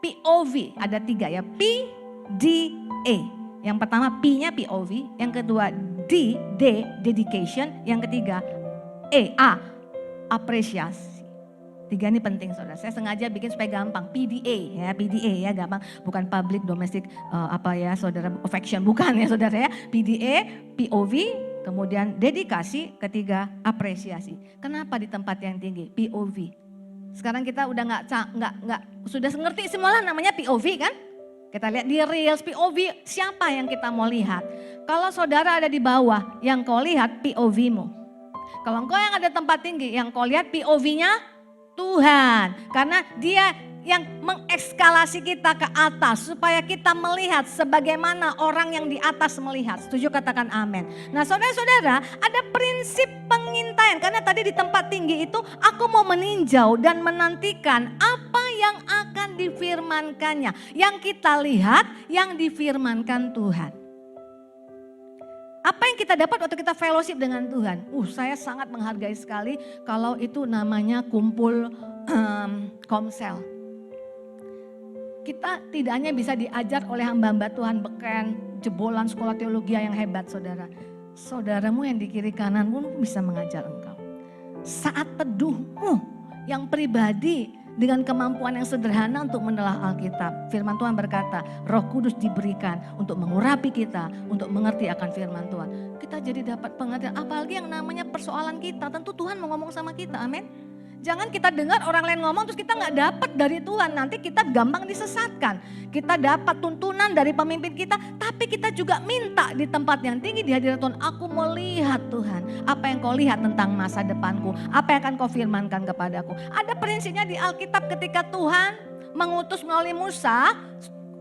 POV, ada 3 ya, P, D, E. Yang pertama P-nya POV, yang kedua D, dedication, yang ketiga A, apresiasi. 3 ini penting saudara. Saya sengaja bikin supaya gampang. PDA ya gampang. Bukan public domestic saudara affection, bukan ya saudara ya. PDA, POV, kemudian dedikasi, ketiga apresiasi. Kenapa di tempat yang tinggi? POV. Sekarang kita udah nggak sudah ngerti semua lah namanya POV kan? Kita lihat di Reels POV, siapa yang kita mau lihat? Kalau saudara ada di bawah, yang kau lihat POV-mu. Kalau engkau yang ada tempat tinggi, yang kau lihat POV-nya Tuhan. Karena dia yang mengekskalasi kita ke atas supaya kita melihat sebagaimana orang yang di atas melihat. Setuju, katakan amin. Nah saudara-saudara, ada prinsip pengintaian. Karena tadi di tempat tinggi itu aku mau meninjau dan menantikan apa yang akan difirmankannya. Yang kita lihat, yang difirmankan Tuhan. Apa yang kita dapat waktu kita fellowship dengan Tuhan? Saya sangat menghargai sekali kalau itu namanya kumpul komsel. Kita tidak hanya bisa diajar oleh hamba-hamba Tuhan beken, jebolan sekolah teologi yang hebat saudara. Saudaramu yang di kiri kanan pun bisa mengajar engkau. Saat teduhmu yang pribadi dengan kemampuan yang sederhana untuk menelaah Alkitab. Firman Tuhan berkata, Roh Kudus diberikan untuk mengurapi kita, untuk mengerti akan firman Tuhan. Kita jadi dapat pengertian, apalagi yang namanya persoalan kita. Tentu Tuhan mau ngomong sama kita, amin. Jangan kita dengar orang lain ngomong terus kita nggak dapat dari Tuhan. Nanti kita gampang disesatkan. Kita dapat tuntunan dari pemimpin kita, tapi kita juga minta di tempat yang tinggi di hadirat Tuhan. Aku mau lihat Tuhan, apa yang kau lihat tentang masa depanku, apa yang akan kau firmankan kepadaku. Ada prinsipnya di Alkitab ketika Tuhan mengutus melalui Musa,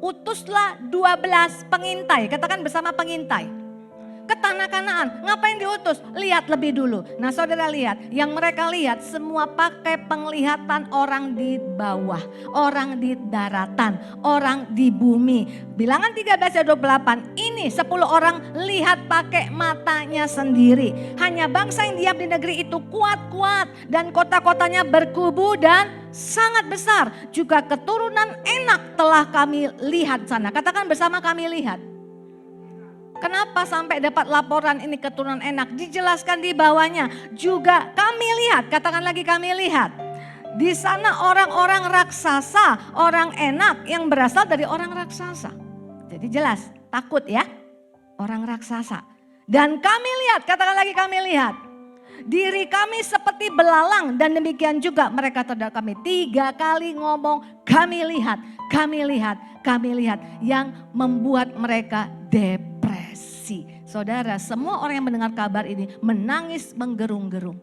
utuslah 12 pengintai, katakan bersama pengintai. Ke tanah Kanaan, ngapain diutus? Lihat lebih dulu. Nah saudara lihat, yang mereka lihat semua pakai penglihatan orang di bawah, orang di daratan, orang di bumi. Bilangan 13 ayat 28, ini 10 orang lihat pakai matanya sendiri. Hanya bangsa yang diam di negeri itu kuat-kuat dan kota-kotanya berkubu dan sangat besar. Juga keturunan Enak telah kami lihat sana. Katakan bersama, kami lihat. Kenapa sampai dapat laporan ini keturunan Enak? Dijelaskan di bawahnya. Juga kami lihat, katakan lagi kami lihat. Di sana orang-orang raksasa, orang Enak yang berasal dari orang raksasa. Jadi jelas, takut ya, orang raksasa. Dan kami lihat, katakan lagi kami lihat. Diri kami seperti belalang dan demikian juga mereka terhadap kami. 3 kali ngomong kami lihat, kami lihat, kami lihat. Yang membuat mereka depresi. Saudara, semua orang yang mendengar kabar ini menangis menggerung-gerung.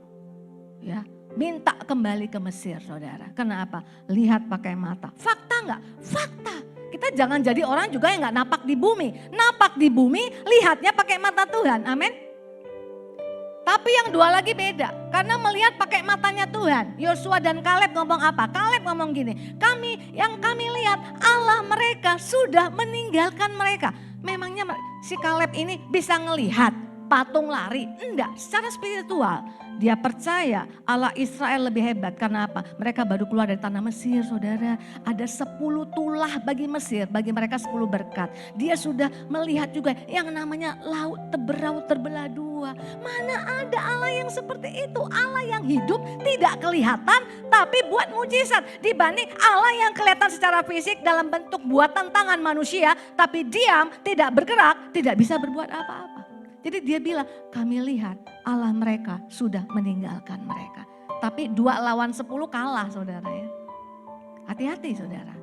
Ya, minta kembali ke Mesir saudara. Kenapa? Lihat pakai mata. Fakta enggak? Fakta. Kita jangan jadi orang juga yang enggak napak di bumi. Napak di bumi, lihatnya pakai mata Tuhan. Amin. Tapi yang dua lagi beda, karena melihat pakai matanya Tuhan. Yosua dan Kaleb ngomong apa? Kaleb ngomong gini, yang kami lihat Allah mereka sudah meninggalkan mereka. Memangnya si Kaleb ini bisa ngelihat patung lari? Enggak, secara spiritual dia percaya Allah Israel lebih hebat. Karena apa? Mereka baru keluar dari tanah Mesir saudara. Ada 10 tulah bagi Mesir, bagi mereka 10 berkat. Dia sudah melihat juga yang namanya laut teberau terbelah 2. Mana ada Allah yang seperti itu? Allah yang hidup tidak kelihatan tapi buat mujizat. Dibanding Allah yang kelihatan secara fisik dalam bentuk buatan tangan manusia. Tapi diam, tidak bergerak, tidak bisa berbuat apa-apa. Jadi dia bilang, kami lihat Allah mereka sudah meninggalkan mereka. Tapi 2 lawan 10 kalah saudara ya. Hati-hati saudara.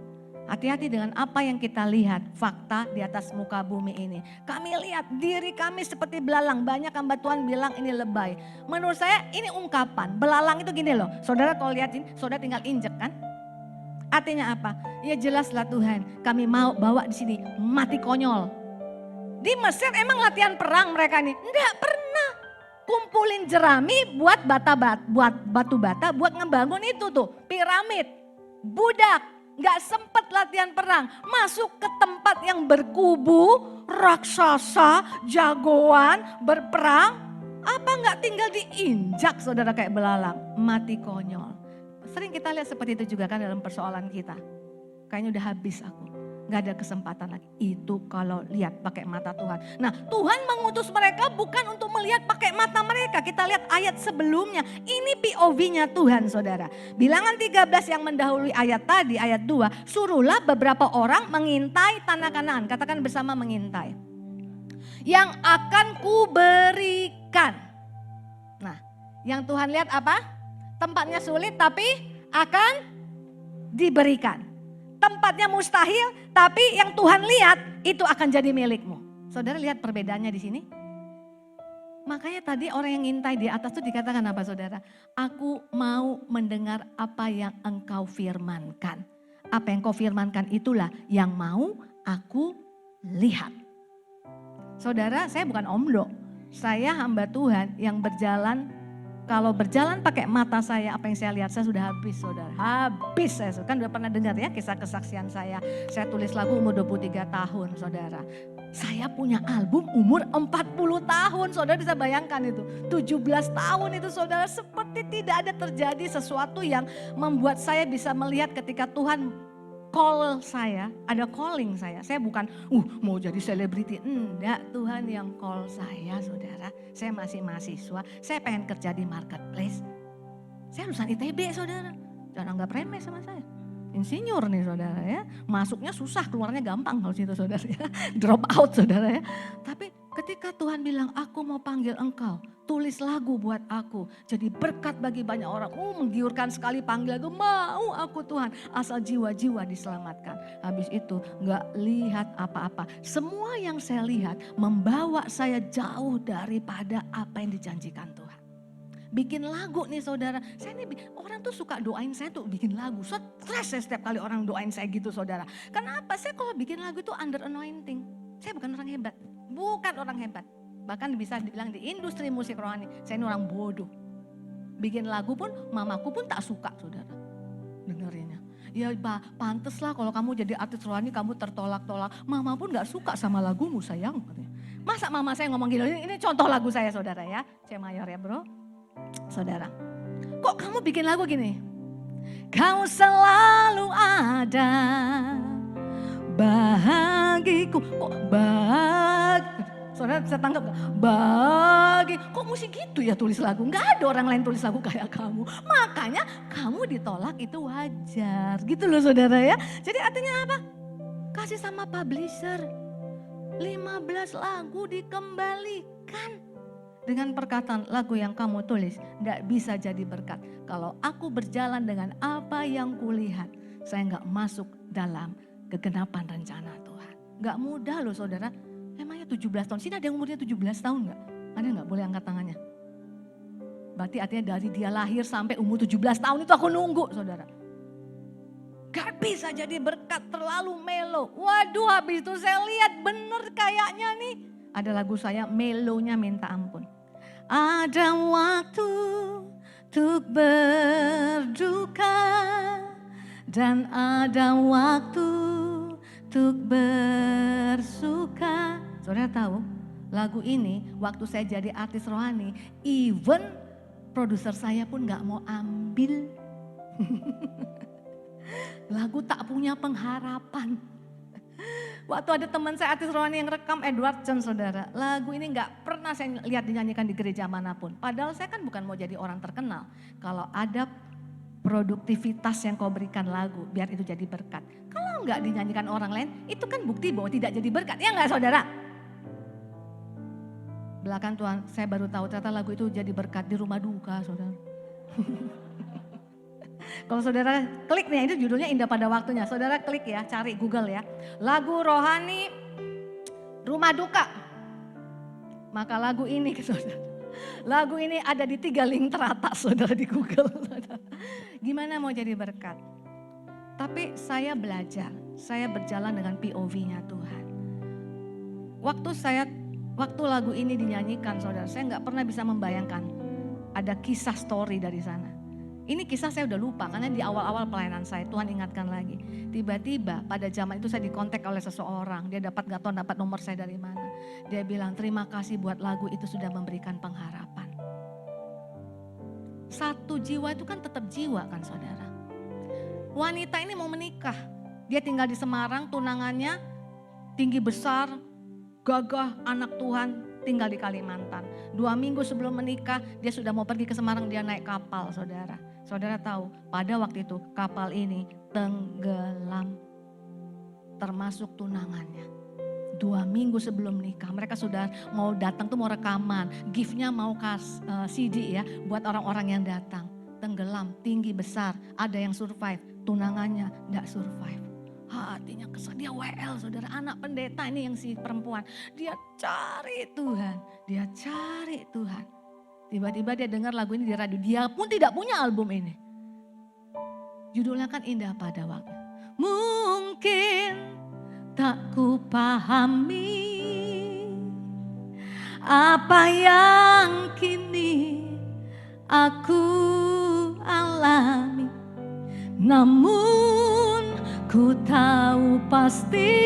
Hati-hati dengan apa yang kita lihat, fakta di atas muka bumi ini. Kami lihat diri kami seperti belalang. Banyak hamba Tuhan bilang ini lebay. Menurut saya ini ungkapan. Belalang itu gini loh. Saudara kalau lihat ini, saudara tinggal injek kan. Artinya apa? Ya jelaslah Tuhan, kami mau bawa di sini mati konyol. Di Mesir emang latihan perang mereka nih? Enggak pernah. Kumpulin jerami buat batu bata buat ngebangun itu tuh piramid. Budak nggak sempet latihan perang, masuk ke tempat yang berkubu, raksasa, jagoan, berperang. Apa nggak tinggal diinjak saudara kayak belalang? Mati konyol. Sering kita lihat seperti itu juga kan dalam persoalan kita. Kayaknya udah habis aku. Gak ada kesempatan lagi. Itu kalau lihat pakai mata Tuhan. Nah, Tuhan mengutus mereka bukan untuk melihat pakai mata mereka. Kita lihat ayat sebelumnya. Ini POV-nya Tuhan, saudara. Bilangan 13 yang mendahului ayat tadi, ayat 2. Suruhlah beberapa orang mengintai tanah Kanaan. Katakan bersama, mengintai. Yang akan kuberikan. Nah, yang Tuhan lihat apa? Tempatnya sulit tapi akan diberikan. Tempatnya mustahil, tapi yang Tuhan lihat itu akan jadi milikmu. Saudara lihat perbedaannya di sini? Makanya tadi orang yang ngintai di atas itu dikatakan apa, saudara? Aku mau mendengar apa yang engkau firmankan. Apa yang kau firmankan itulah yang mau aku lihat. Saudara, saya bukan omdo. Saya hamba Tuhan yang berjalan. Kalau berjalan pakai mata saya, apa yang saya lihat, saya sudah habis, saudara. Habis saya, kan udah pernah dengar ya kisah kesaksian saya. Saya tulis lagu umur 23 tahun, saudara. Saya punya album umur 40 tahun, saudara bisa bayangkan itu. 17 tahun itu, saudara, seperti tidak ada terjadi sesuatu yang membuat saya bisa melihat ketika Tuhan call saya, ada calling saya. Saya bukan mau jadi selebriti, enggak, Tuhan yang call saya, saudara. Saya masih mahasiswa, saya pengen kerja di marketplace. Saya lulusan ITB, saudara. Jangan anggap remeh sama saya. Insinyur nih, saudara ya. Masuknya susah, keluarnya gampang kalau situ, saudara ya. Drop out, saudara ya. Tapi ketika Tuhan bilang, aku mau panggil engkau, tulis lagu buat aku. Jadi berkat bagi banyak orang. Menggiurkan sekali panggil lagu, mau aku Tuhan. Asal jiwa-jiwa diselamatkan. Habis itu gak lihat apa-apa. Semua yang saya lihat membawa saya jauh daripada apa yang dijanjikan Tuhan. Bikin lagu nih, saudara. Saya nih, orang tuh suka doain saya tuh bikin lagu. Stres saya setiap kali orang doain saya gitu, saudara. Kenapa? Saya kalau bikin lagu itu under anointing. Saya bukan orang hebat. Bukan orang hebat. Bahkan bisa dibilang di industri musik rohani, saya ini orang bodoh. Bikin lagu pun, mamaku pun tak suka, saudara. Dengerinnya. Ya pantes lah kalau kamu jadi artis rohani, kamu tertolak-tolak. Mama pun gak suka sama lagumu, sayang. Masa mama saya ngomong gini, ini contoh lagu saya, saudara ya. C mayor ya, bro. Saudara, kok kamu bikin lagu gini? Kau selalu ada bagiku. Kok saudara bisa tangkap gak? Kok mesti gitu ya tulis lagu? Gak ada orang lain tulis lagu kayak kamu. Makanya kamu ditolak itu wajar. Gitu loh, saudara ya. Jadi artinya apa? Kasih sama publisher. 15 lagu dikembalikan. Dengan perkataan lagu yang kamu tulis gak bisa jadi berkat. Kalau aku berjalan dengan apa yang kulihat, saya gak masuk dalam kegenapan rencana Tuhan. Gak mudah loh, saudara. Emangnya 17 tahun, sini ada yang umurnya 17 tahun gak? Ada gak? Boleh angkat tangannya. Berarti artinya dari dia lahir sampai umur 17 tahun itu aku nunggu, saudara. Gak bisa jadi berkat, terlalu melo. Waduh, habis itu saya lihat bener kayaknya nih. Ada lagu saya melonya minta ampun. Ada waktu untuk berduka dan ada waktu untuk bersuka. Saudara tahu lagu ini waktu saya jadi artis rohani, even produser saya pun gak mau ambil. Lagu tak punya pengharapan. Waktu ada teman saya artis rohani yang rekam, Edward John, saudara. Lagu ini gak pernah saya lihat dinyanyikan di gereja manapun. Padahal saya kan bukan mau jadi orang terkenal. Kalau ada produktivitas yang kau berikan lagu, biar itu jadi berkat. Kalau gak dinyanyikan orang lain, itu kan bukti bahwa tidak jadi berkat. Ya gak, saudara? Belakang Tuhan, saya baru tahu ternyata lagu itu jadi berkat di rumah duka, saudara. Kalau saudara klik nih, itu judulnya Indah Pada Waktunya. Saudara klik ya, cari Google ya. Lagu rohani rumah duka. Maka lagu ini, saudara. Lagu ini ada di 3 link teratas, saudara, di Google. Saudara. Gimana mau jadi berkat? Tapi saya belajar, saya berjalan dengan POV-nya Tuhan. Waktu lagu ini dinyanyikan, saudara, saya nggak pernah bisa membayangkan ada kisah story dari sana. Ini kisah saya udah lupa karena di awal-awal pelayanan saya Tuhan ingatkan lagi. Tiba-tiba pada zaman itu saya dikontak oleh seseorang. Dia dapat gak tahu dapat nomor saya dari mana. Dia bilang terima kasih buat lagu itu sudah memberikan pengharapan. Satu jiwa itu kan tetap jiwa kan, saudara. Wanita ini mau menikah. Dia tinggal di Semarang, tunangannya tinggi besar, gagah, anak Tuhan, tinggal di Kalimantan. 2 minggu sebelum menikah, dia sudah mau pergi ke Semarang, dia naik kapal, saudara. Saudara tahu, pada waktu itu kapal ini tenggelam, termasuk tunangannya. 2 minggu sebelum nikah, mereka sudah mau datang tuh mau rekaman, gift-nya mau CD ya, buat orang-orang yang datang. Tenggelam, tinggi besar, ada yang survive, tunangannya enggak survive. Hatinya kesal, dia WL saudara, anak pendeta ini yang si perempuan. Dia cari Tuhan, dia cari Tuhan. Tiba-tiba dia dengar lagu ini di radio, dia pun tidak punya album ini. Judulnya kan Indah Pada Waktu. Mungkin tak ku pahami apa yang kini aku alami, namun ku tahu pasti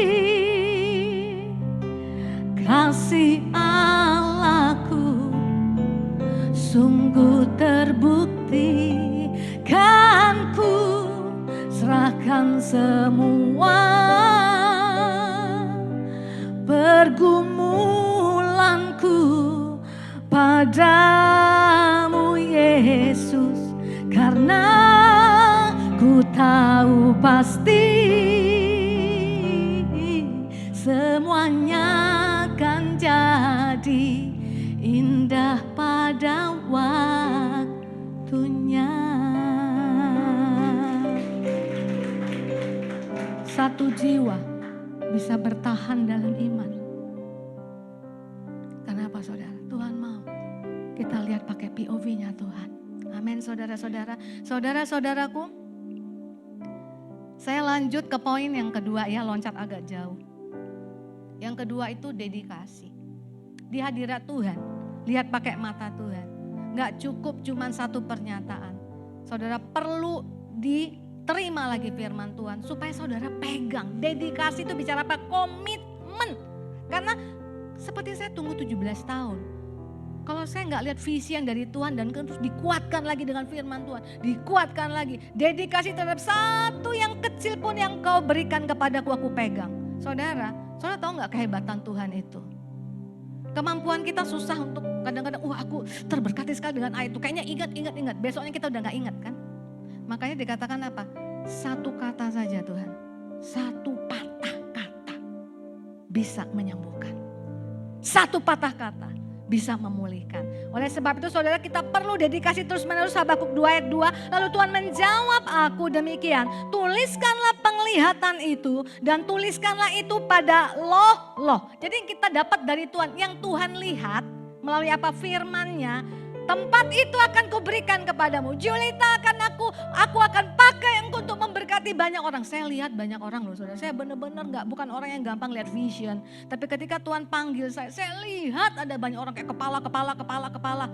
kasih Allahku sungguh terbukti. Kan ku serahkan semua pergumulanku padamu Yesus, karena ku tahu pasti semuanya akan jadi indah pada waktunya. Satu jiwa bisa bertahan dalam iman. Kenapa saudara? Tuhan mau kita lihat pakai POV-nya Tuhan. Amin saudara-saudara. Saudara-saudaraku, saya lanjut ke poin yang kedua ya, loncat agak jauh. Yang kedua itu dedikasi. Di hadirat Tuhan, lihat pakai mata Tuhan. Gak cukup cuman satu pernyataan. Saudara perlu diterima lagi firman Tuhan supaya saudara pegang. Dedikasi itu bicara apa? Komitmen. Karena seperti saya tunggu 17 tahun. Kalau saya nggak lihat visi yang dari Tuhan dan terus dikuatkan lagi dengan firman Tuhan. Dikuatkan lagi. Dedikasi terhadap satu yang kecil pun yang kau berikan kepadaku aku pegang. Saudara tahu nggak kehebatan Tuhan itu? Kemampuan kita susah untuk kadang-kadang, aku terberkati sekali dengan ayat itu. Kayaknya ingat. Besoknya kita udah gak ingat kan. Makanya dikatakan apa? Satu kata saja Tuhan. Satu patah kata bisa menyembuhkan. Satu patah kata bisa memulihkan. Oleh sebab itu saudara kita perlu dedikasi terus menerus. Habakuk 2 ayat 2. Lalu Tuhan menjawab aku demikian. Tuliskanlah penglihatan itu dan tuliskanlah itu pada loh. Jadi kita dapat dari Tuhan. Yang Tuhan lihat melalui apa firman-Nya. Tempat itu akan kuberikan kepadamu. Julita akan aku akan pakai engkau untuk memberkati banyak orang. Saya lihat banyak orang loh saudara. Saya benar-benar bukan orang yang gampang lihat vision. Tapi ketika Tuhan panggil saya lihat ada banyak orang kayak kepala.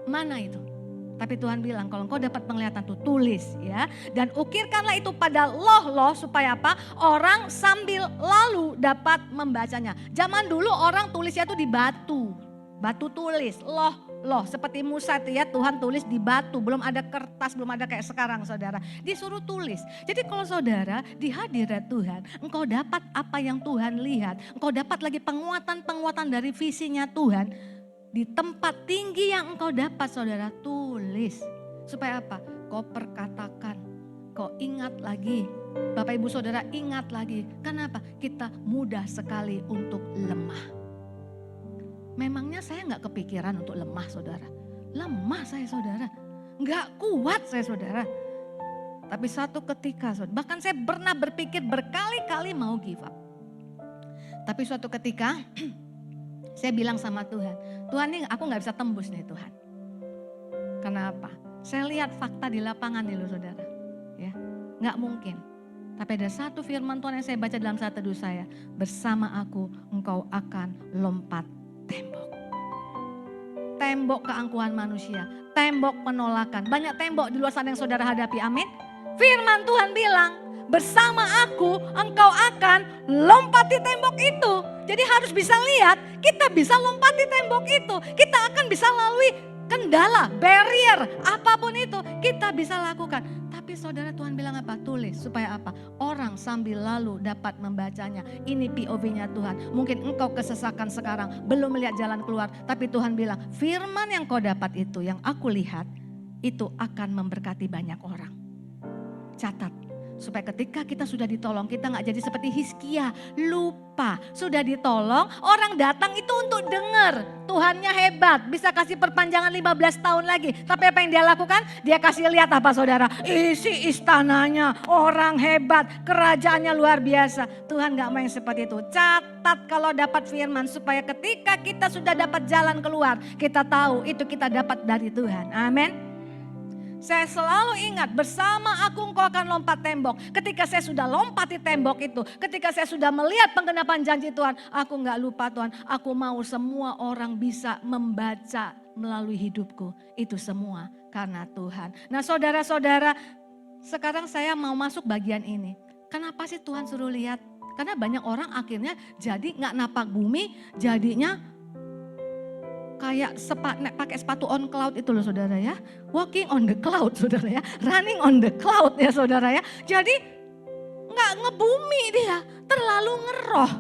Mana itu? Tapi Tuhan bilang kalau engkau dapat penglihatan tuh tulis ya. Dan ukirkanlah itu pada loh supaya apa? Orang sambil lalu dapat membacanya. Zaman dulu orang tulisnya tuh di batu. Batu tulis, loh seperti Musa itu ya, Tuhan tulis di batu, belum ada kertas, belum ada kayak sekarang saudara. Disuruh tulis. Jadi kalau saudara di hadirat Tuhan, engkau dapat apa yang Tuhan lihat, engkau dapat lagi penguatan dari visinya Tuhan. Di tempat tinggi yang engkau dapat saudara, tulis. Supaya apa? Kau perkatakan, kau ingat lagi. Bapak ibu saudara ingat lagi. Kenapa? Kita mudah sekali untuk lemah. Memangnya saya gak kepikiran untuk lemah saudara. Lemah saya saudara. Gak kuat saya saudara. Tapi satu ketika saudara, bahkan saya pernah berpikir berkali-kali mau give up. Tapi suatu ketika saya bilang sama Tuhan. Tuhan ini aku gak bisa tembus nih Tuhan. Kenapa? Saya lihat fakta di lapangan nih loh saudara. Ya, gak mungkin. Tapi ada satu firman Tuhan yang saya baca dalam saat teduh saya. Bersama aku engkau akan lompat tembok keangkuhan manusia, tembok penolakan. Banyak tembok di luar sana yang saudara hadapi, amin. Firman Tuhan bilang, bersama aku engkau akan lompati tembok itu. Jadi harus bisa lihat, kita bisa lompati tembok itu. Kita akan bisa lalui kendala, barrier, apapun itu kita bisa lakukan. Tapi saudara, Tuhan bilang apa? Tulis, supaya apa? Orang sambil lalu dapat membacanya. Ini POV-nya Tuhan. Mungkin engkau kesesakan sekarang, belum melihat jalan keluar. Tapi Tuhan bilang, firman yang kau dapat itu, yang aku lihat, itu akan memberkati banyak orang. Catat, supaya ketika kita sudah ditolong, kita gak jadi seperti Hizkia, lupa. Sudah ditolong, orang datang itu untuk dengar. Tuhannya hebat, bisa kasih perpanjangan 15 tahun lagi. Tapi apa yang dia lakukan? Dia kasih lihat apa saudara? Isi istananya, orang hebat, kerajaannya luar biasa. Tuhan gak main seperti itu. Catat kalau dapat firman, supaya ketika kita sudah dapat jalan keluar, kita tahu itu kita dapat dari Tuhan. Amin. Saya selalu ingat, bersama aku engkau akan lompat tembok. Ketika saya sudah lompati tembok itu, ketika saya sudah melihat penggenapan janji Tuhan, aku gak lupa Tuhan, aku mau semua orang bisa membaca melalui hidupku. Itu semua karena Tuhan. Nah saudara-saudara, sekarang saya mau masuk bagian ini. Kenapa sih Tuhan suruh lihat? Karena banyak orang akhirnya jadi gak napak bumi, jadinya kayak pakai sepatu on cloud itu loh saudara ya. Walking on the cloud saudara ya. Running on the cloud ya saudara ya. Jadi gak ngebumi dia. Terlalu ngeroh.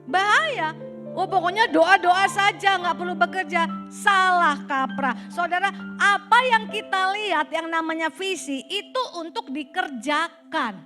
Bahaya. Oh pokoknya doa-doa saja gak perlu bekerja. Salah kaprah. Saudara, apa yang kita lihat yang namanya visi itu untuk dikerjakan.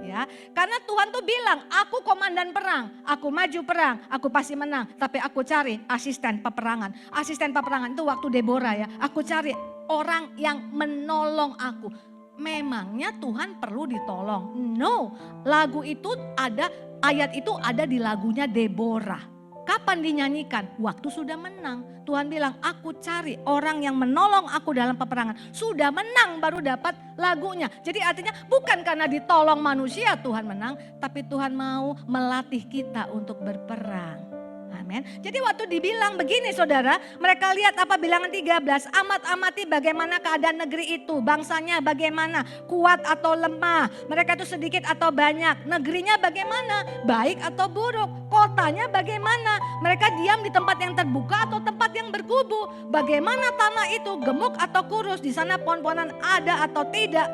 Ya, karena Tuhan tuh bilang, aku komandan perang, aku maju perang, aku pasti menang. Tapi aku cari asisten peperangan. Asisten peperangan itu waktu Deborah ya. Aku cari orang yang menolong aku. Memangnya Tuhan perlu ditolong? No, lagu itu ada, ayat itu ada di lagunya Deborah. Kapan dinyanyikan? Waktu sudah menang. Tuhan bilang, aku cari orang yang menolong aku dalam peperangan. Sudah menang baru dapat lagunya. Jadi artinya bukan karena ditolong manusia Tuhan menang. Tapi Tuhan mau melatih kita untuk berperang. Amin. Jadi waktu dibilang begini saudara, mereka lihat apa bilangan 13, amat-amati bagaimana keadaan negeri itu, bangsanya bagaimana, kuat atau lemah, mereka itu sedikit atau banyak, negerinya bagaimana, baik atau buruk, kotanya bagaimana, mereka diam di tempat yang terbuka atau tempat yang berkubu, bagaimana tanah itu, gemuk atau kurus, di sana pohon-pohonan ada atau tidak.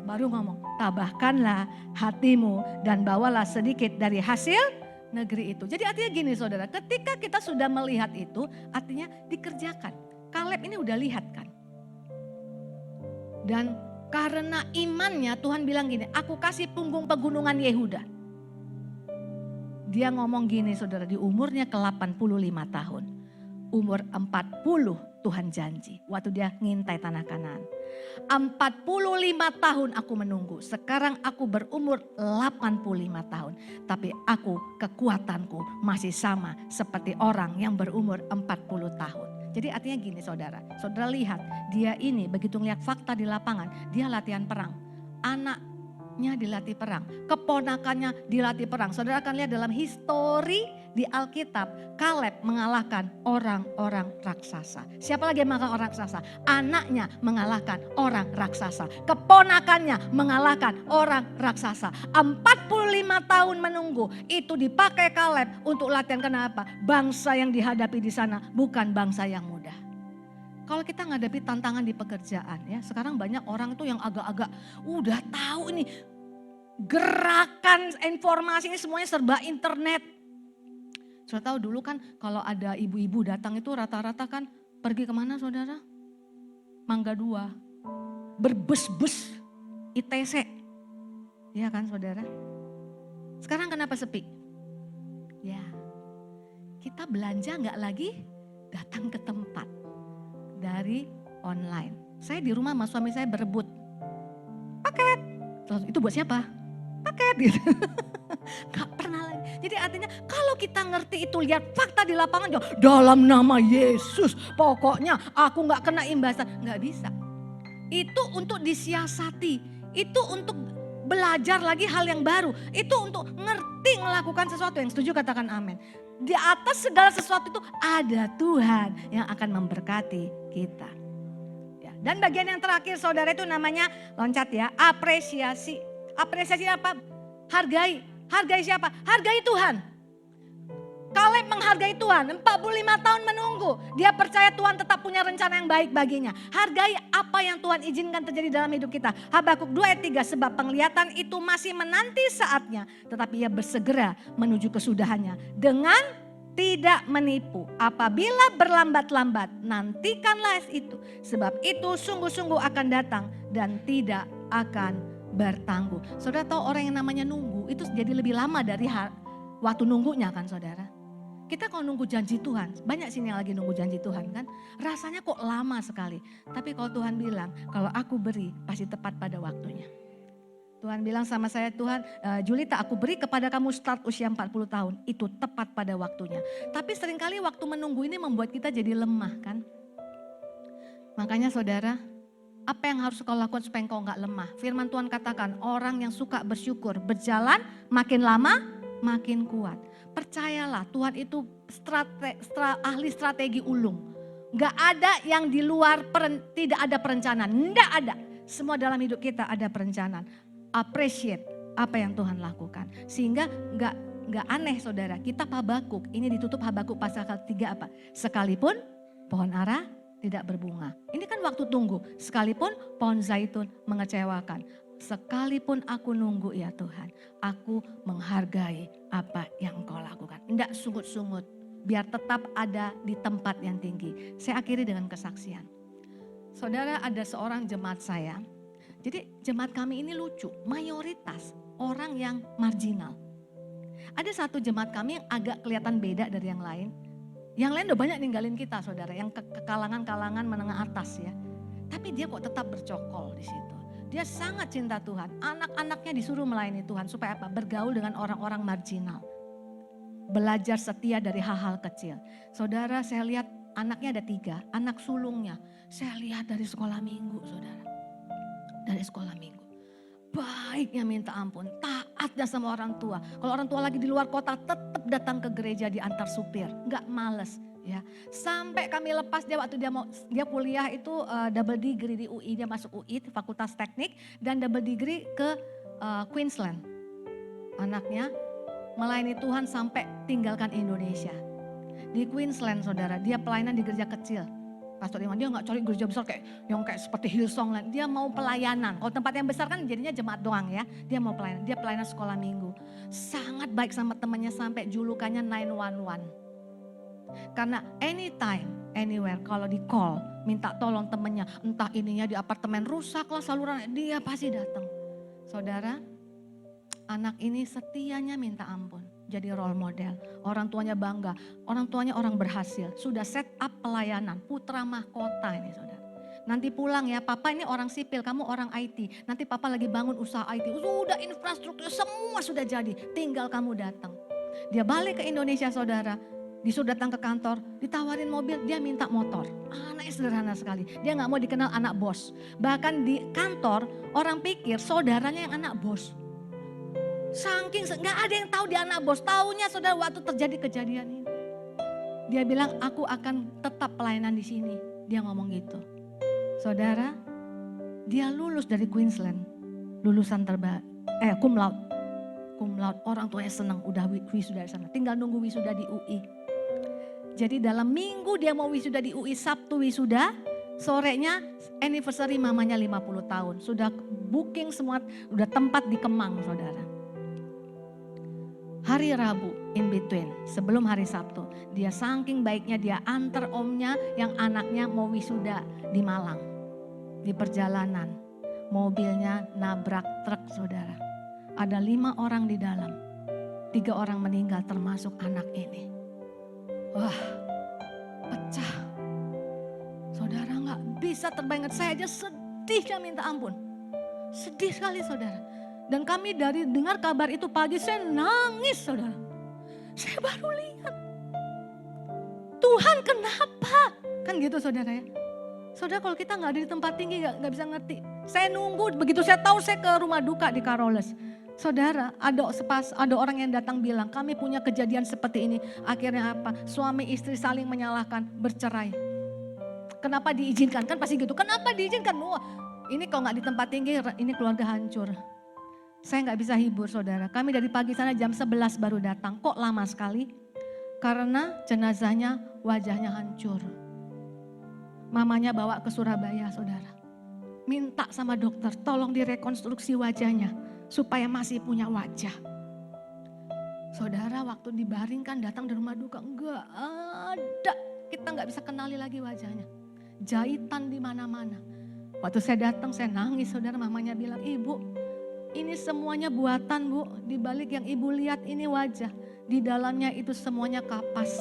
Baru ngomong, tabahkanlah hatimu dan bawalah sedikit dari hasil negeri itu. Jadi artinya gini saudara, ketika kita sudah melihat itu artinya dikerjakan. Kaleb ini udah lihat kan. Dan karena imannya Tuhan bilang gini, aku kasih punggung pegunungan Yehuda. Dia ngomong gini saudara, di umurnya ke-85 tahun. Umur 40 Tuhan janji waktu dia ngintai tanah Kanaan. 45 tahun aku menunggu, sekarang aku berumur 85 tahun. Tapi aku, kekuatanku masih sama seperti orang yang berumur 40 tahun. Jadi artinya gini saudara, saudara lihat dia ini begitu ngeliat fakta di lapangan, dia latihan perang. Anaknya dilatih perang, keponakannya dilatih perang. Saudara akan lihat dalam histori di Alkitab, Kaleb mengalahkan orang-orang raksasa. Siapa lagi yang mengalahkan orang raksasa? Anaknya mengalahkan orang raksasa. Keponakannya mengalahkan orang raksasa. 45 tahun menunggu, itu dipakai Kaleb untuk latihan. Kenapa? Bangsa yang dihadapi di sana bukan bangsa yang mudah. Kalau kita menghadapi tantangan di pekerjaan ya, sekarang banyak orang tuh yang agak-agak udah tahu ini gerakan informasi ini semuanya serba internet. Sudah tahu dulu kan kalau ada ibu-ibu datang itu rata-rata kan pergi kemana saudara? Mangga 2, berbus-bus ITC. Iya kan saudara? Sekarang kenapa sepi? Ya, kita belanja nggak lagi datang ke tempat dari online. Saya di rumah sama suami saya berebut paket. Terus itu buat siapa? Paket gitu. Gak pernah lagi. Jadi artinya kalau kita ngerti itu, lihat fakta di lapangan, dalam nama Yesus pokoknya aku gak kena imbasan. Gak bisa. Itu untuk disiasati. Itu untuk belajar lagi hal yang baru. Itu untuk ngerti melakukan sesuatu. Yang setuju katakan amin. Di atas segala sesuatu itu ada Tuhan yang akan memberkati kita. Ya, dan bagian yang terakhir saudara itu namanya, loncat ya, apresiasi. Apresiasi apa? Hargai. Hargai siapa? Hargai Tuhan. Kaleb menghargai Tuhan, 45 tahun menunggu. Dia percaya Tuhan tetap punya rencana yang baik baginya. Hargai apa yang Tuhan izinkan terjadi dalam hidup kita. Habakuk 2 ayat 3, sebab penglihatan itu masih menanti saatnya. Tetapi ia bersegera menuju kesudahannya dengan tidak menipu. Apabila berlambat-lambat, nantikanlah itu. Sebab itu sungguh-sungguh akan datang dan tidak akan bertangguh. Saudara tahu orang yang namanya nunggu itu jadi lebih lama dari waktu nunggunya kan saudara. Kita kalau nunggu janji Tuhan, banyak sini yang lagi nunggu janji Tuhan kan. Rasanya kok lama sekali. Tapi kalau Tuhan bilang, kalau aku beri pasti tepat pada waktunya. Tuhan bilang sama saya, Tuhan, Julita aku beri kepada kamu start usia 40 tahun. Itu tepat pada waktunya. Tapi seringkali waktu menunggu ini membuat kita jadi lemah kan. Makanya saudara, apa yang harus kau lakukan supaya engkau enggak lemah? Firman Tuhan katakan, orang yang suka bersyukur, berjalan makin lama makin kuat. Percayalah Tuhan itu ahli strategi ulung. Enggak ada yang di luar, tidak ada perencanaan. Enggak ada. Semua dalam hidup kita ada perencanaan. Appreciate apa yang Tuhan lakukan. Sehingga enggak aneh saudara. Kitab Habakuk, ini ditutup Habakuk pasal 3 apa? Sekalipun pohon ara tidak berbunga. Ini kan waktu tunggu. Sekalipun pohon zaitun mengecewakan. Sekalipun aku nunggu ya Tuhan, aku menghargai apa yang Engkau lakukan. Tidak sungut-sungut, biar tetap ada di tempat yang tinggi. Saya akhiri dengan kesaksian. Saudara, ada seorang jemaat saya. Jadi jemaat kami ini lucu, mayoritas orang yang marginal. Ada satu jemaat kami yang agak kelihatan beda dari yang lain. Yang lain udah banyak ninggalin kita saudara, yang ke kalangan-kalangan menengah atas ya. Tapi dia kok tetap bercokol di situ. Dia sangat cinta Tuhan. Anak-anaknya disuruh melayani Tuhan. Supaya apa? Bergaul dengan orang-orang marginal. Belajar setia dari hal-hal kecil. Saudara, saya lihat anaknya ada 3. Anak sulungnya. Saya lihat dari sekolah minggu, saudara. Dari sekolah minggu. Baiknya minta ampun. Taatnya sama orang tua. Kalau orang tua lagi di luar kota, tetap datang ke gereja diantar supir. Enggak males. Ya, sampai kami lepas dia waktu dia kuliah itu double degree di UI, dia masuk UI Fakultas Teknik dan double degree ke Queensland. Anaknya melayani Tuhan sampai tinggalkan Indonesia. Di Queensland saudara, dia pelayanan di gereja kecil. Pastor Iman dia nggak cari gereja besar kayak seperti Hillsong Land. Dia mau pelayanan. Kalau tempat yang besar kan jadinya jemaat doang ya. Dia mau pelayanan. Dia pelayanan sekolah minggu. Sangat baik sama temannya sampai julukannya 911. Karena anytime, anywhere, kalau di call, minta tolong temennya, entah ininya di apartemen rusak lah saluran, dia pasti datang. Saudara, anak ini setianya minta ampun, jadi role model. Orang tuanya bangga, orang tuanya orang berhasil, sudah set up pelayanan, putra mahkota ini saudara. Nanti pulang ya, papa ini orang sipil, kamu orang IT, nanti papa lagi bangun usaha IT, sudah infrastruktur semua sudah jadi, tinggal kamu datang. Dia balik ke Indonesia saudara. Disuruh datang ke kantor, ditawarin mobil, dia minta motor. Anaknya sederhana sekali, dia gak mau dikenal anak bos. Bahkan di kantor, orang pikir saudaranya yang anak bos. Saking, gak ada yang tahu dia anak bos. Taunya saudara waktu terjadi kejadian ini. Dia bilang, aku akan tetap pelayanan di sini. Dia ngomong gitu. Saudara, dia lulus dari Queensland. Lulusan cum laude. Cum laude, orang tuanya senang udah wisuda di sana. Tinggal nunggu wisuda di UI. Jadi dalam minggu dia mau wisuda di UI, Sabtu wisuda, sorenya anniversary mamanya 50 tahun. Sudah booking semua, udah tempat di Kemang saudara. Hari Rabu in between, sebelum hari Sabtu, dia saking baiknya dia antar omnya yang anaknya mau wisuda di Malang. Di perjalanan, mobilnya nabrak truk saudara. Ada 5 orang di dalam, 3 orang meninggal termasuk anak ini. Wah, pecah. Saudara gak bisa terbayangkan, saya aja sedihnya minta ampun. Sedih sekali saudara. Dan kami dari dengar kabar itu pagi saya nangis saudara. Saya baru lihat. Tuhan kenapa? Kan gitu saudara ya. Saudara kalau kita gak ada di tempat tinggi gak bisa ngerti. Saya nunggu, begitu saya tahu saya ke rumah duka di Caroles. Saudara, ada orang yang datang bilang, kami punya kejadian seperti ini. Akhirnya apa? Suami istri saling menyalahkan, bercerai. Kenapa diizinkan? Kan pasti gitu. Kenapa diizinkan? Wah, ini kalau nggak di tempat tinggi, ini keluarga hancur. Saya nggak bisa hibur saudara. Kami dari pagi sana jam 11 baru datang. Kok lama sekali? Karena jenazahnya wajahnya hancur. Mamanya bawa ke Surabaya, saudara. Minta sama dokter, tolong direkonstruksi wajahnya supaya masih punya wajah. Saudara, waktu dibaringkan datang di rumah duka, enggak ada. Kita enggak bisa kenali lagi wajahnya. Jahitan di mana-mana. Waktu saya datang, saya nangis, saudara. Mamanya bilang, "Ibu, ini semuanya buatan, Bu. Di balik yang Ibu lihat ini wajah. Di dalamnya itu semuanya kapas."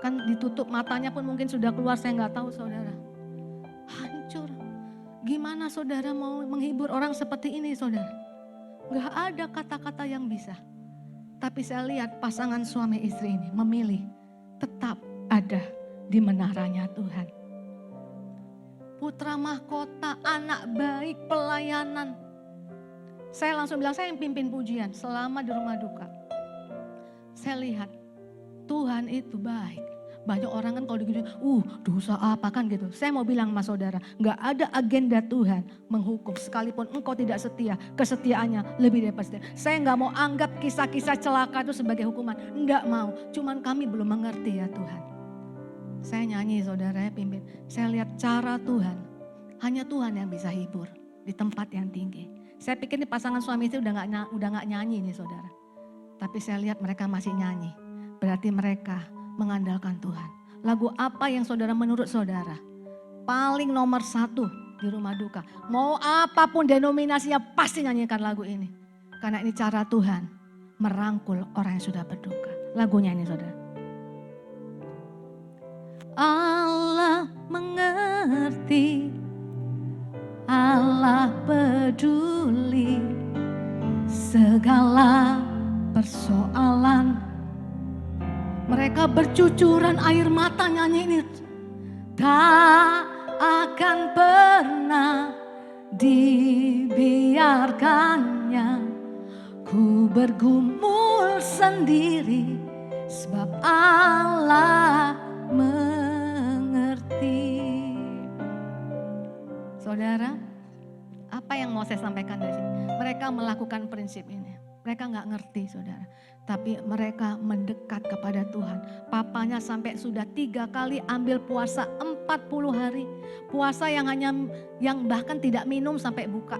Kan ditutup matanya pun mungkin sudah keluar, saya nggak tahu, saudara. Hancur. Gimana saudara mau menghibur orang seperti ini, saudara? Nggak ada kata-kata yang bisa. Tapi saya lihat pasangan suami istri ini memilih tetap ada di menaranya Tuhan. Putra mahkota, anak baik, pelayanan. Saya langsung bilang, saya yang pimpin pujian selama di rumah duka. Saya lihat Tuhan itu baik. Banyak orang kan kalau digini, dosa apa kan gitu. Saya mau bilang sama saudara, gak ada agenda Tuhan menghukum. Sekalipun engkau tidak setia, kesetiaannya lebih daripada setia. Saya gak mau anggap kisah-kisah celaka itu sebagai hukuman. Enggak mau, cuman kami belum mengerti ya Tuhan. Saya nyanyi saudara ya pimpin. Saya lihat cara Tuhan, hanya Tuhan yang bisa hibur di tempat yang tinggi. Saya pikir ini pasangan suami istri udah gak nyanyi nih saudara. Tapi saya lihat mereka masih nyanyi. Berarti mereka mengandalkan Tuhan. Lagu apa yang saudara menurut saudara paling nomor 1 di rumah duka? Mau apapun denominasinya pasti nyanyikan lagu ini. Karena ini cara Tuhan merangkul orang yang sudah berduka. Lagunya ini saudara. Allah mengerti, Allah peduli segala persoalan. Mereka bercucuran air mata nyanyi ini. Tak akan pernah dibiarkannya ku bergumul sendiri, sebab Allah mengerti. Saudara, apa yang mau saya sampaikan dari sini? Mereka melakukan prinsip ini. Mereka nggak ngerti saudara. Tapi mereka mendekat kepada Tuhan. Papanya sampai sudah 3 kali ambil puasa 40 hari. Puasa yang bahkan tidak minum sampai buka.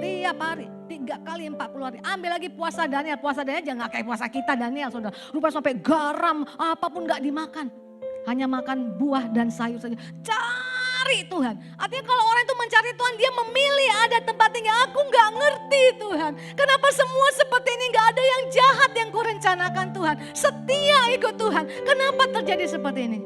Tiap hari 3 kali 40 hari. Ambil lagi puasa Daniel. Puasa Daniel jangan kayak puasa kita Daniel saudara. Rupanya sampai garam apapun nggak dimakan. Hanya makan buah dan sayur saja. Cari Tuhan. Artinya kalau orang itu mencari Tuhan, dia memilih ada tempat tinggi. Aku nggak ngerti Tuhan. Kenapa semua seperti ini, nggak ada yang jahat yang kurencanakan Tuhan. Setia ikut Tuhan. Kenapa terjadi seperti ini?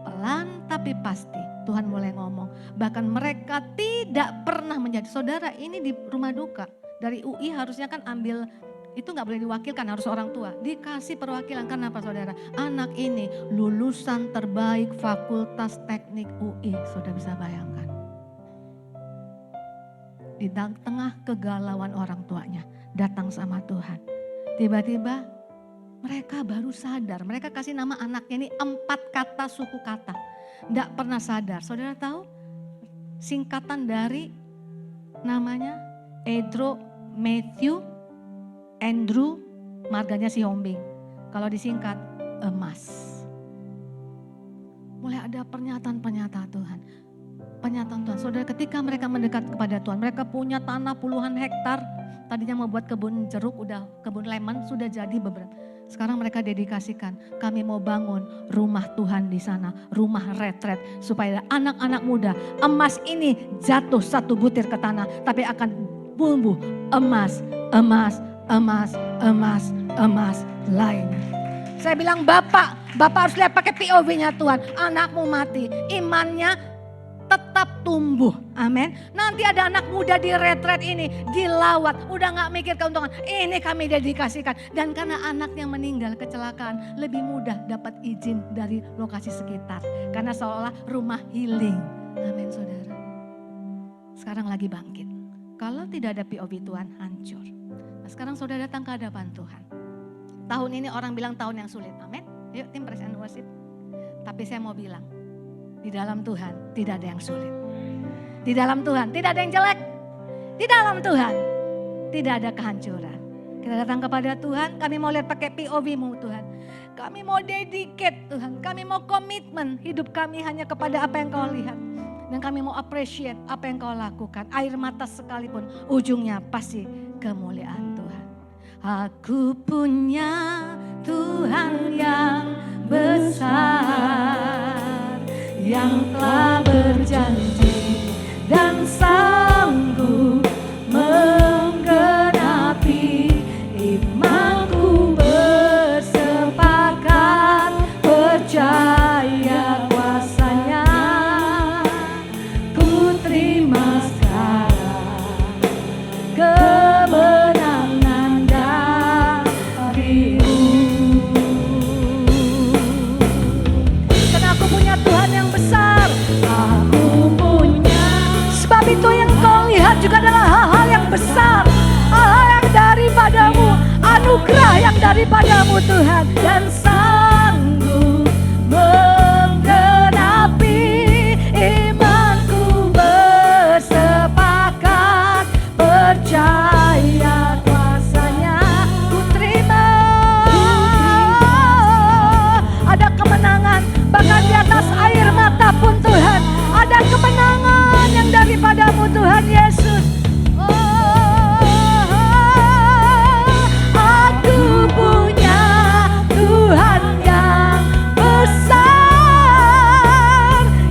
Pelan tapi pasti Tuhan mulai ngomong. Bahkan mereka tidak pernah menjadi saudara. Ini di rumah duka. Dari UI harusnya kan ambil, itu nggak boleh diwakilkan, harus orang tua. Dikasih perwakilan, kenapa saudara? Anak ini lulusan terbaik Fakultas Teknik UI, sudah bisa bayangkan. Di tengah kegalauan orang tuanya, datang sama Tuhan. Tiba-tiba mereka baru sadar, mereka kasih nama anaknya ini 4 kata suku kata. Nggak pernah sadar, saudara tahu? Singkatan dari namanya Edro Matthew Andrew, marganya si Hombing. Kalau disingkat, emas. Mulai ada pernyataan-pernyataan Tuhan. Pernyataan Tuhan. Saudara, ketika mereka mendekat kepada Tuhan, mereka punya tanah puluhan hektar. Tadinya mau buat kebun jeruk, udah kebun lemon, sudah jadi beberapa. Sekarang mereka dedikasikan, kami mau bangun rumah Tuhan di sana, rumah retret. Supaya anak-anak muda, emas ini jatuh 1 butir ke tanah, tapi akan tumbuh emas, emas, emas, emas, emas lainnya. Saya bilang Bapak harus lihat pakai POV-nya Tuhan. Anakmu mati, imannya tetap tumbuh. Amin. Nanti ada anak muda di retret ini, dilawat, udah gak mikir keuntungan. Ini kami dedikasikan. Dan karena anaknya meninggal kecelakaan, lebih mudah dapat izin dari lokasi sekitar. Karena seolah rumah healing. Amin saudara. Sekarang lagi bangkit. Kalau tidak ada POV Tuhan, hancur. Sekarang saudara datang ke hadapan Tuhan. Tahun ini orang bilang tahun yang sulit. Amin. Yuk tim praise and worship. Tapi saya mau bilang, di dalam Tuhan tidak ada yang sulit. Di dalam Tuhan tidak ada yang jelek. Di dalam Tuhan tidak ada kehancuran. Kita datang kepada Tuhan, kami mau lihat pakai POV-mu Tuhan. Kami mau dedicate Tuhan, kami mau komitmen hidup kami hanya kepada apa yang Kau lihat. Dan kami mau appreciate apa yang Kau lakukan. Air mata sekalipun ujungnya pasti kemuliaan Tuhan. Aku punya Tuhan yang besar, yang telah berjanji dan sanggup menggenapi imanku, bersepakat percaya kuasanya. Ku terima sekarang kemenangan darimu. Karena aku punya Tuhan yang besar, aku punya. Sebab itu yang Kau lihat juga adalah hal-hal yang besar, hal-hal yang daripadamu, anugerah yang daripadamu Tuhan, dan sanggup menggenapi imanku, bersepakat percaya kuasanya. Ku terima ada kemenangan bahkan di atas air mata pun Tuhan, ada kemenangan yang daripadamu Tuhan Yesus. Aku punya Tuhan yang besar,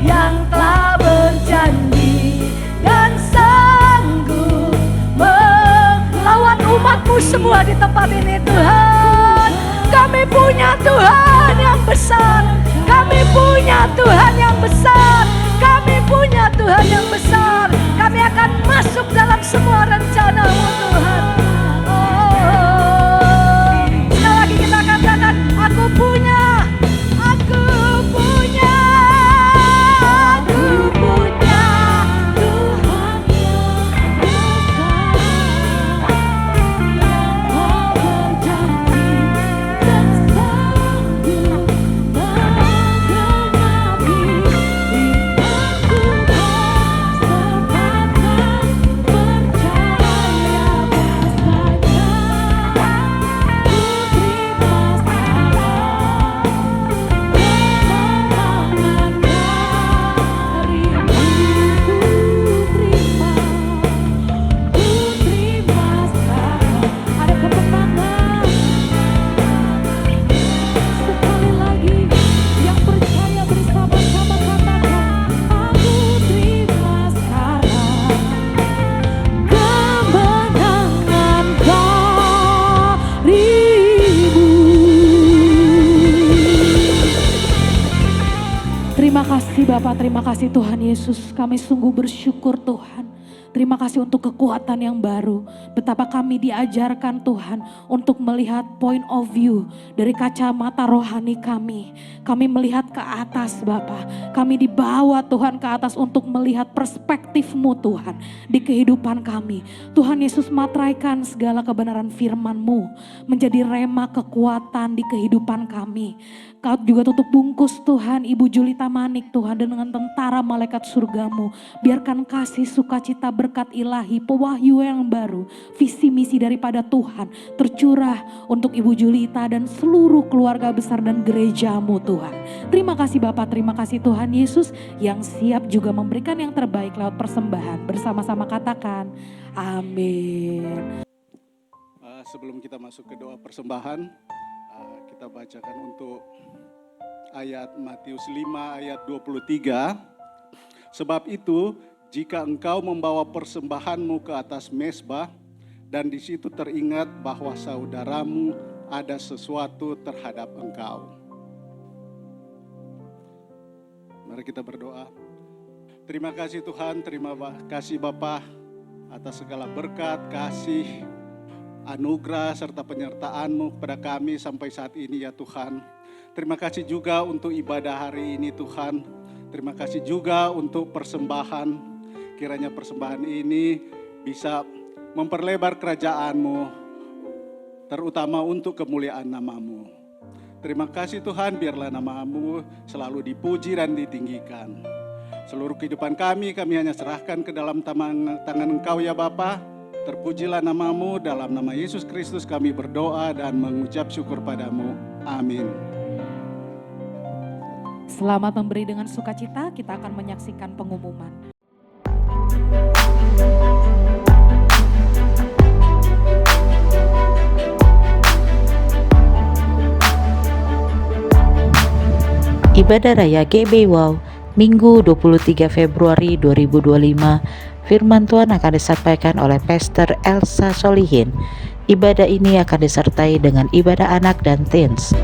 yang telah berjanji dan sanggup melawan umat-Mu semua di tempat ini Tuhan. Kami punya Tuhan yang besar, kami punya Tuhan yang besar, kami punya Tuhan yang besar. Kami akan masuk dalam semua rencana-Mu Tuhan. Sekali lagi kita katakan, aku punya, aku punya, aku punya Tuhan yang besar, yang berjanji dan sanggup menggenapi imanku, bersepakat percaya Terima kasih Bapak, terima kasih Tuhan Yesus. Kami sungguh bersyukur Tuhan. Terima kasih untuk kekuatan yang baru. Betapa kami diajarkan Tuhan untuk melihat point of view dari kacamata rohani kami. Kami melihat ke atas Bapak. Kami dibawa Tuhan ke atas untuk melihat perspektif-Mu Tuhan di kehidupan kami. Tuhan Yesus, materaikan segala kebenaran firman-Mu menjadi rema kekuatan di kehidupan kami. Kau juga tutup bungkus Tuhan Ibu Julita Manik Tuhan dengan tentara malaikat surga-Mu. Biarkan kasih, sukacita, berkat ilahi, pewahyu yang baru, visi misi daripada Tuhan tercurah untuk Ibu Julita dan seluruh keluarga besar dan gereja-Mu Tuhan. Terima kasih Bapak, terima kasih Tuhan Yesus yang siap juga memberikan yang terbaik lewat persembahan. Bersama-sama katakan amin. Sebelum kita masuk ke doa persembahan, kita bacakan untuk ayat Matius 5 ayat 23. Sebab itu, jika engkau membawa persembahanmu ke atas mezbah dan di situ teringat bahwa saudaramu ada sesuatu terhadap engkau. Mari kita berdoa. Terima kasih Tuhan, terima kasih Bapa atas segala berkat, kasih, anugerah serta penyertaan-Mu kepada kami sampai saat ini ya Tuhan. Terima kasih juga untuk ibadah hari ini Tuhan. Terima kasih juga untuk persembahan. Kiranya persembahan ini bisa memperlebar kerajaan-Mu, terutama untuk kemuliaan nama-Mu. Terima kasih Tuhan, biarlah nama-Mu selalu dipuji dan ditinggikan. Seluruh kehidupan kami hanya serahkan ke dalam tangan Engkau ya Bapa. Terpujilah namamu, dalam nama Yesus Kristus kami berdoa dan mengucap syukur padamu. Amin. Selamat memberi dengan sukacita, kita akan menyaksikan pengumuman. Ibadah Raya GB Wow, Minggu 23 Februari 2025, firman Tuhan akan disampaikan oleh Pastor Elsa Solihin. Ibadah ini akan disertai dengan ibadah anak dan teens.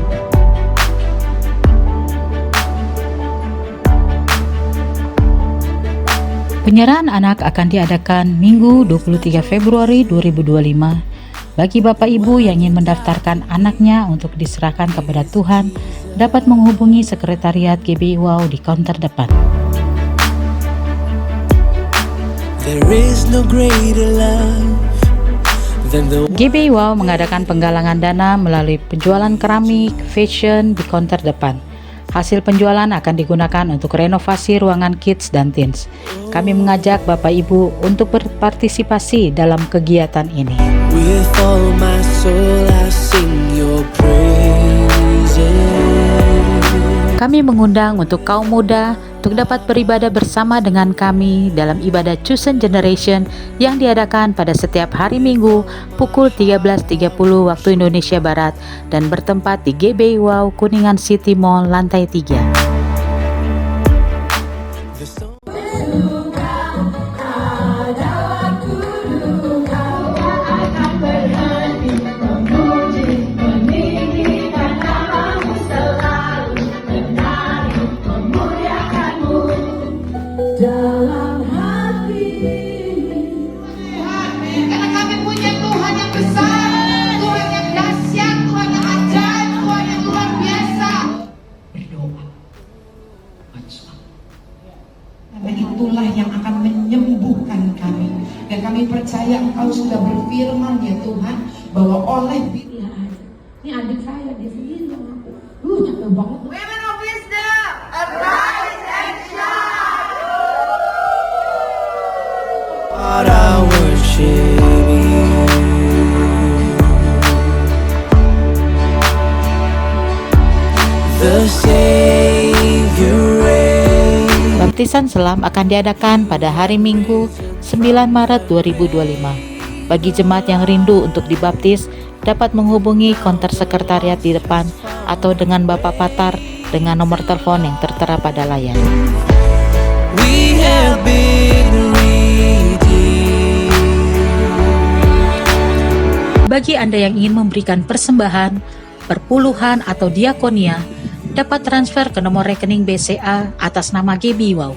Penyerahan anak akan diadakan Minggu 23 Februari 2025. Bagi Bapak Ibu yang ingin mendaftarkan anaknya untuk diserahkan kepada Tuhan, dapat menghubungi Sekretariat GBI Wow di counter depan. GBI Wow mengadakan penggalangan dana melalui penjualan keramik, fashion di counter depan. Hasil penjualan akan digunakan untuk renovasi ruangan kids dan teens. Kami mengajak Bapak Ibu untuk berpartisipasi dalam kegiatan ini. With all my soul I sing your praises. Kami mengundang untuk kaum muda untuk dapat beribadah bersama dengan kami dalam ibadah Chosen Generation yang diadakan pada setiap hari Minggu pukul 13.30 waktu Indonesia Barat dan bertempat di GBI Wow Kuningan City Mall lantai 3. Karena kami punya Tuhan yang besar, Tuhan yang dahsyat, Tuhan yang ajaib, Tuhan yang luar biasa. Berdoa, karena itulah yang akan menyembuhkan kami. Dan kami percaya Engkau sudah berfirman ya Tuhan, bahwa oleh ini adik saya di sini yang aku, capek banget. Women of Wisdom, arise and shine. God, I worship you. The Savior reigns. Baptisan selam akan diadakan pada hari Minggu 9 Maret 2025. Bagi jemaat yang rindu untuk dibaptis, dapat menghubungi konter sekretariat di depan atau dengan Bapak Patar dengan nomor telepon yang tertera pada layar. We have been redeemed. Bagi Anda yang ingin memberikan persembahan, perpuluhan atau diakonia, dapat transfer ke nomor rekening BCA atas nama GBI Wow,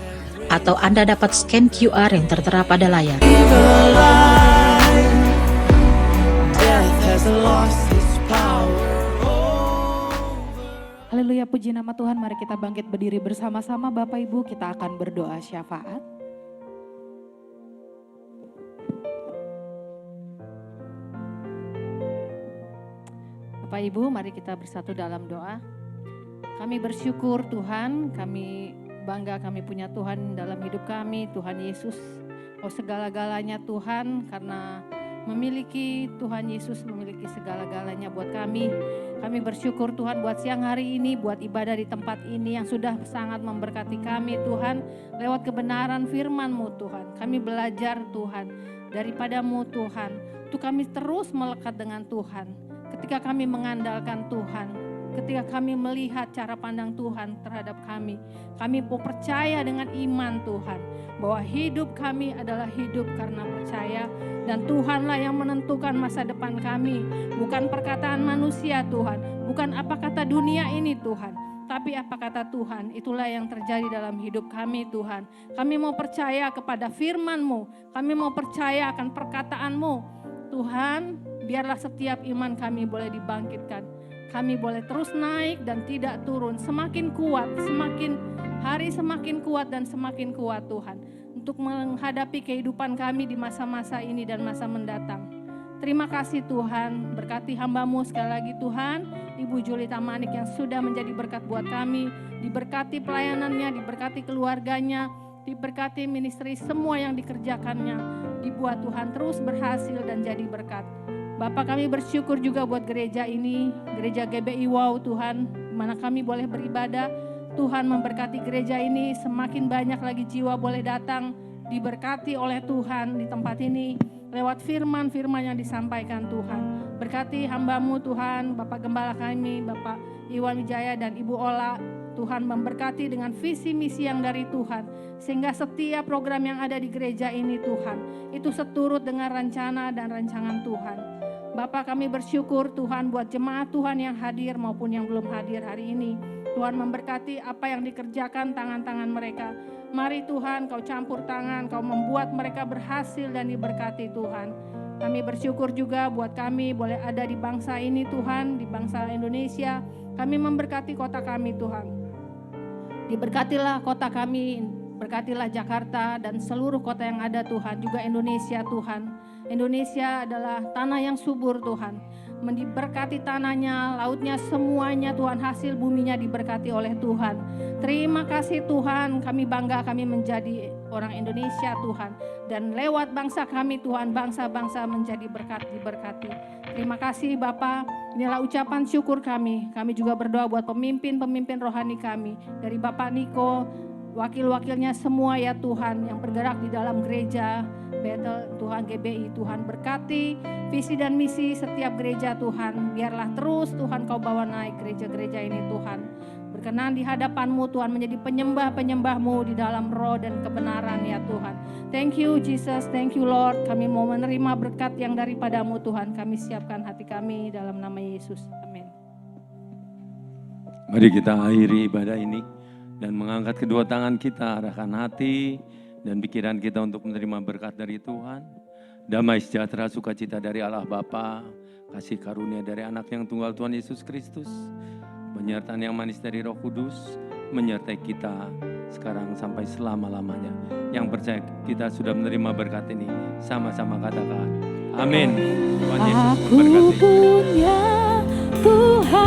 atau Anda dapat scan QR yang tertera pada layar. Death has lost its power. Haleluya, puji nama Tuhan. Mari kita bangkit berdiri bersama-sama Bapak Ibu, kita akan berdoa syafaat. Bapak Ibu, mari kita bersatu dalam doa. Kami bersyukur Tuhan, kami bangga kami punya Tuhan dalam hidup kami, Tuhan Yesus. Oh segala-galanya Tuhan, karena memiliki Tuhan Yesus, memiliki segala-galanya buat kami. Kami bersyukur Tuhan buat siang hari ini, buat ibadah di tempat ini yang sudah sangat memberkati kami Tuhan. Lewat kebenaran firman-Mu Tuhan, kami belajar Tuhan daripada-Mu Tuhan. Untuk kami terus melekat dengan Tuhan. Ketika kami mengandalkan Tuhan, ketika kami melihat cara pandang Tuhan terhadap kami mau percaya dengan iman Tuhan, bahwa hidup kami adalah hidup karena percaya, dan Tuhanlah yang menentukan masa depan kami, bukan perkataan manusia Tuhan, bukan apa kata dunia ini Tuhan, tapi apa kata Tuhan, itulah yang terjadi dalam hidup kami Tuhan. Kami mau percaya kepada firman-Mu, kami mau percaya akan perkataan-Mu Tuhan. Biarlah setiap iman kami boleh dibangkitkan. Kami boleh terus naik dan tidak turun. Semakin kuat, semakin hari semakin kuat dan semakin kuat Tuhan. Untuk menghadapi kehidupan kami di masa-masa ini dan masa mendatang. Terima kasih Tuhan. Berkati hamba-Mu sekali lagi Tuhan. Ibu Julita Manik yang sudah menjadi berkat buat kami. Diberkati pelayanannya, diberkati keluarganya. Diberkati ministry semua yang dikerjakannya. dibuat Tuhan terus berhasil dan jadi berkat. Bapak, kami bersyukur juga buat gereja ini, gereja GBI Wow Tuhan, di mana kami boleh beribadah. Tuhan memberkati gereja ini, semakin banyak lagi jiwa boleh datang, diberkati oleh Tuhan di tempat ini, lewat firman-firman yang disampaikan Tuhan. Berkati hamba-Mu Tuhan, Bapak Gembala kami, Bapak Iwan Wijaya dan Ibu Ola. Tuhan memberkati dengan visi misi yang dari Tuhan, sehingga setiap program yang ada di gereja ini Tuhan, itu seturut dengan rencana dan rancangan Tuhan. Bapak, kami bersyukur Tuhan buat jemaat Tuhan yang hadir maupun yang belum hadir hari ini. Tuhan memberkati apa yang dikerjakan tangan-tangan mereka. Mari Tuhan, Kau campur tangan, Kau membuat mereka berhasil dan diberkati Tuhan. Kami bersyukur juga buat kami boleh ada di bangsa ini Tuhan, di bangsa Indonesia. Kami memberkati kota kami Tuhan. Diberkatilah kota kami, berkatilah Jakarta dan seluruh kota yang ada Tuhan, juga Indonesia Tuhan. Indonesia adalah tanah yang subur Tuhan. Diberkati tanahnya, lautnya, semuanya Tuhan, hasil buminya diberkati oleh Tuhan. Terima kasih Tuhan, kami bangga kami menjadi orang Indonesia Tuhan. Dan lewat bangsa kami Tuhan, bangsa-bangsa menjadi berkat, diberkati. Terima kasih Bapak, inilah ucapan syukur kami. Kami juga berdoa buat pemimpin-pemimpin rohani kami. Dari Bapak Niko, wakil-wakilnya semua ya Tuhan yang bergerak di dalam gereja Bethel Tuhan GBI. Tuhan berkati visi dan misi setiap gereja Tuhan. Biarlah terus Tuhan Kau bawa naik gereja-gereja ini Tuhan. Berkenan di hadapan-Mu Tuhan, menjadi penyembah-penyembah-Mu di dalam roh dan kebenaran ya Tuhan. Thank you Jesus, thank you Lord. Kami mau menerima berkat yang daripada-Mu Tuhan. Kami siapkan hati kami dalam nama Yesus. Amin. Mari kita akhiri ibadah ini dan mengangkat kedua tangan kita, arahkan hati dan pikiran kita untuk menerima berkat dari Tuhan. Damai sejahtera sukacita dari Allah Bapa, kasih karunia dari anak yang tunggal Tuhan Yesus Kristus, penyertaan yang manis dari Roh Kudus, menyertai kita sekarang sampai selama-lamanya. Yang percaya kita sudah menerima berkat ini, sama-sama katakan, amin. Tuhan Yesus memberkati. Aku punya Tuhan.